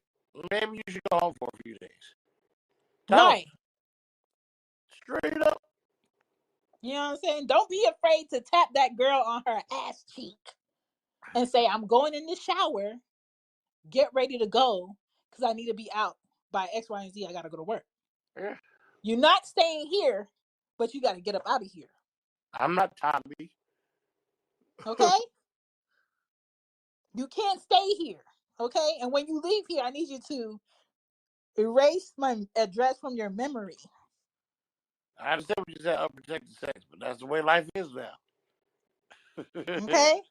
Maybe you should go home for a few days. Tell them Right. straight up. You know what I'm saying? Don't be afraid to tap that girl on her ass cheek and say, I'm going in the shower. Get ready to go because I need to be out by X, Y, and Z. I got to go to work. Yeah. You're not staying here, but you got to get up out of here. I'm not Tommy. Okay? You can't stay here. Okay? And when you leave here, I need you to erase my address from your memory. I understand what you said, unprotected sex, but that's the way life is now. Okay?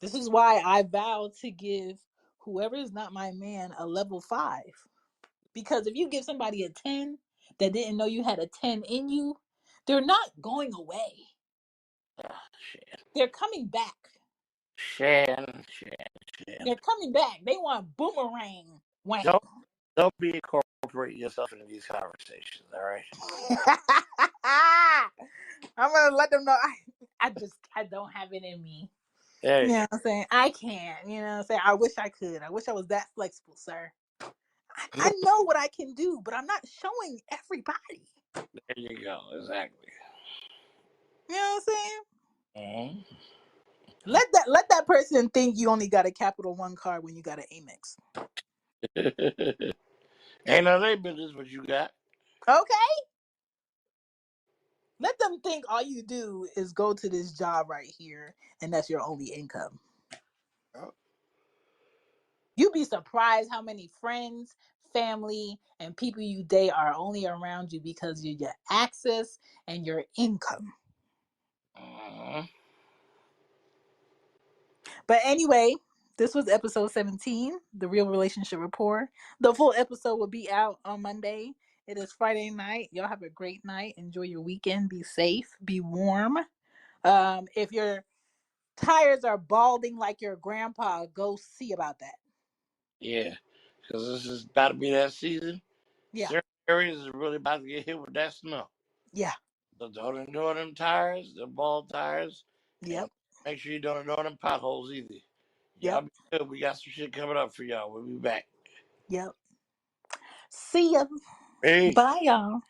This is why I vow to give whoever is not my man a level 5. Because if you give somebody a 10 that didn't know you had a 10 in you, they're not going away. Shit. They're coming back. Shan. They're coming back. They want boomerang wank. Don't be incorporating yourself into these conversations, all right? I'm gonna let them know I don't have it in me. There You you know go. what I'm saying? I can't. You know what I'm saying? I wish I could. I wish I was that flexible, sir. I know what I can do, but I'm not showing everybody. There you go. Exactly. You know what I'm saying? Mm-hmm. Let that person think you only got a Capital One card when you got an Amex. Ain't none of their business what you got. Okay? Let them think all you do is go to this job right here and that's your only income. Oh. You'd be surprised how many friends, family, and people you date are only around you because of your access and your income. Mm-hmm. But anyway, this was episode 17, The Real Relationship Rapport. The full episode will be out on Monday. It is Friday night. Y'all have a great night. Enjoy your weekend. Be safe. Be warm. If your tires are balding like your grandpa, go see about that. Yeah, because this is about to be that season. Yeah. Certain areas are really about to get hit with that snow. Yeah. So don't ignore them tires, the bald tires, and Yep. make sure you don't ignore them potholes either. Y'all Yep. be good. We got some shit coming up for y'all. We'll be back. Yep. See ya. Peace. Bye, y'all.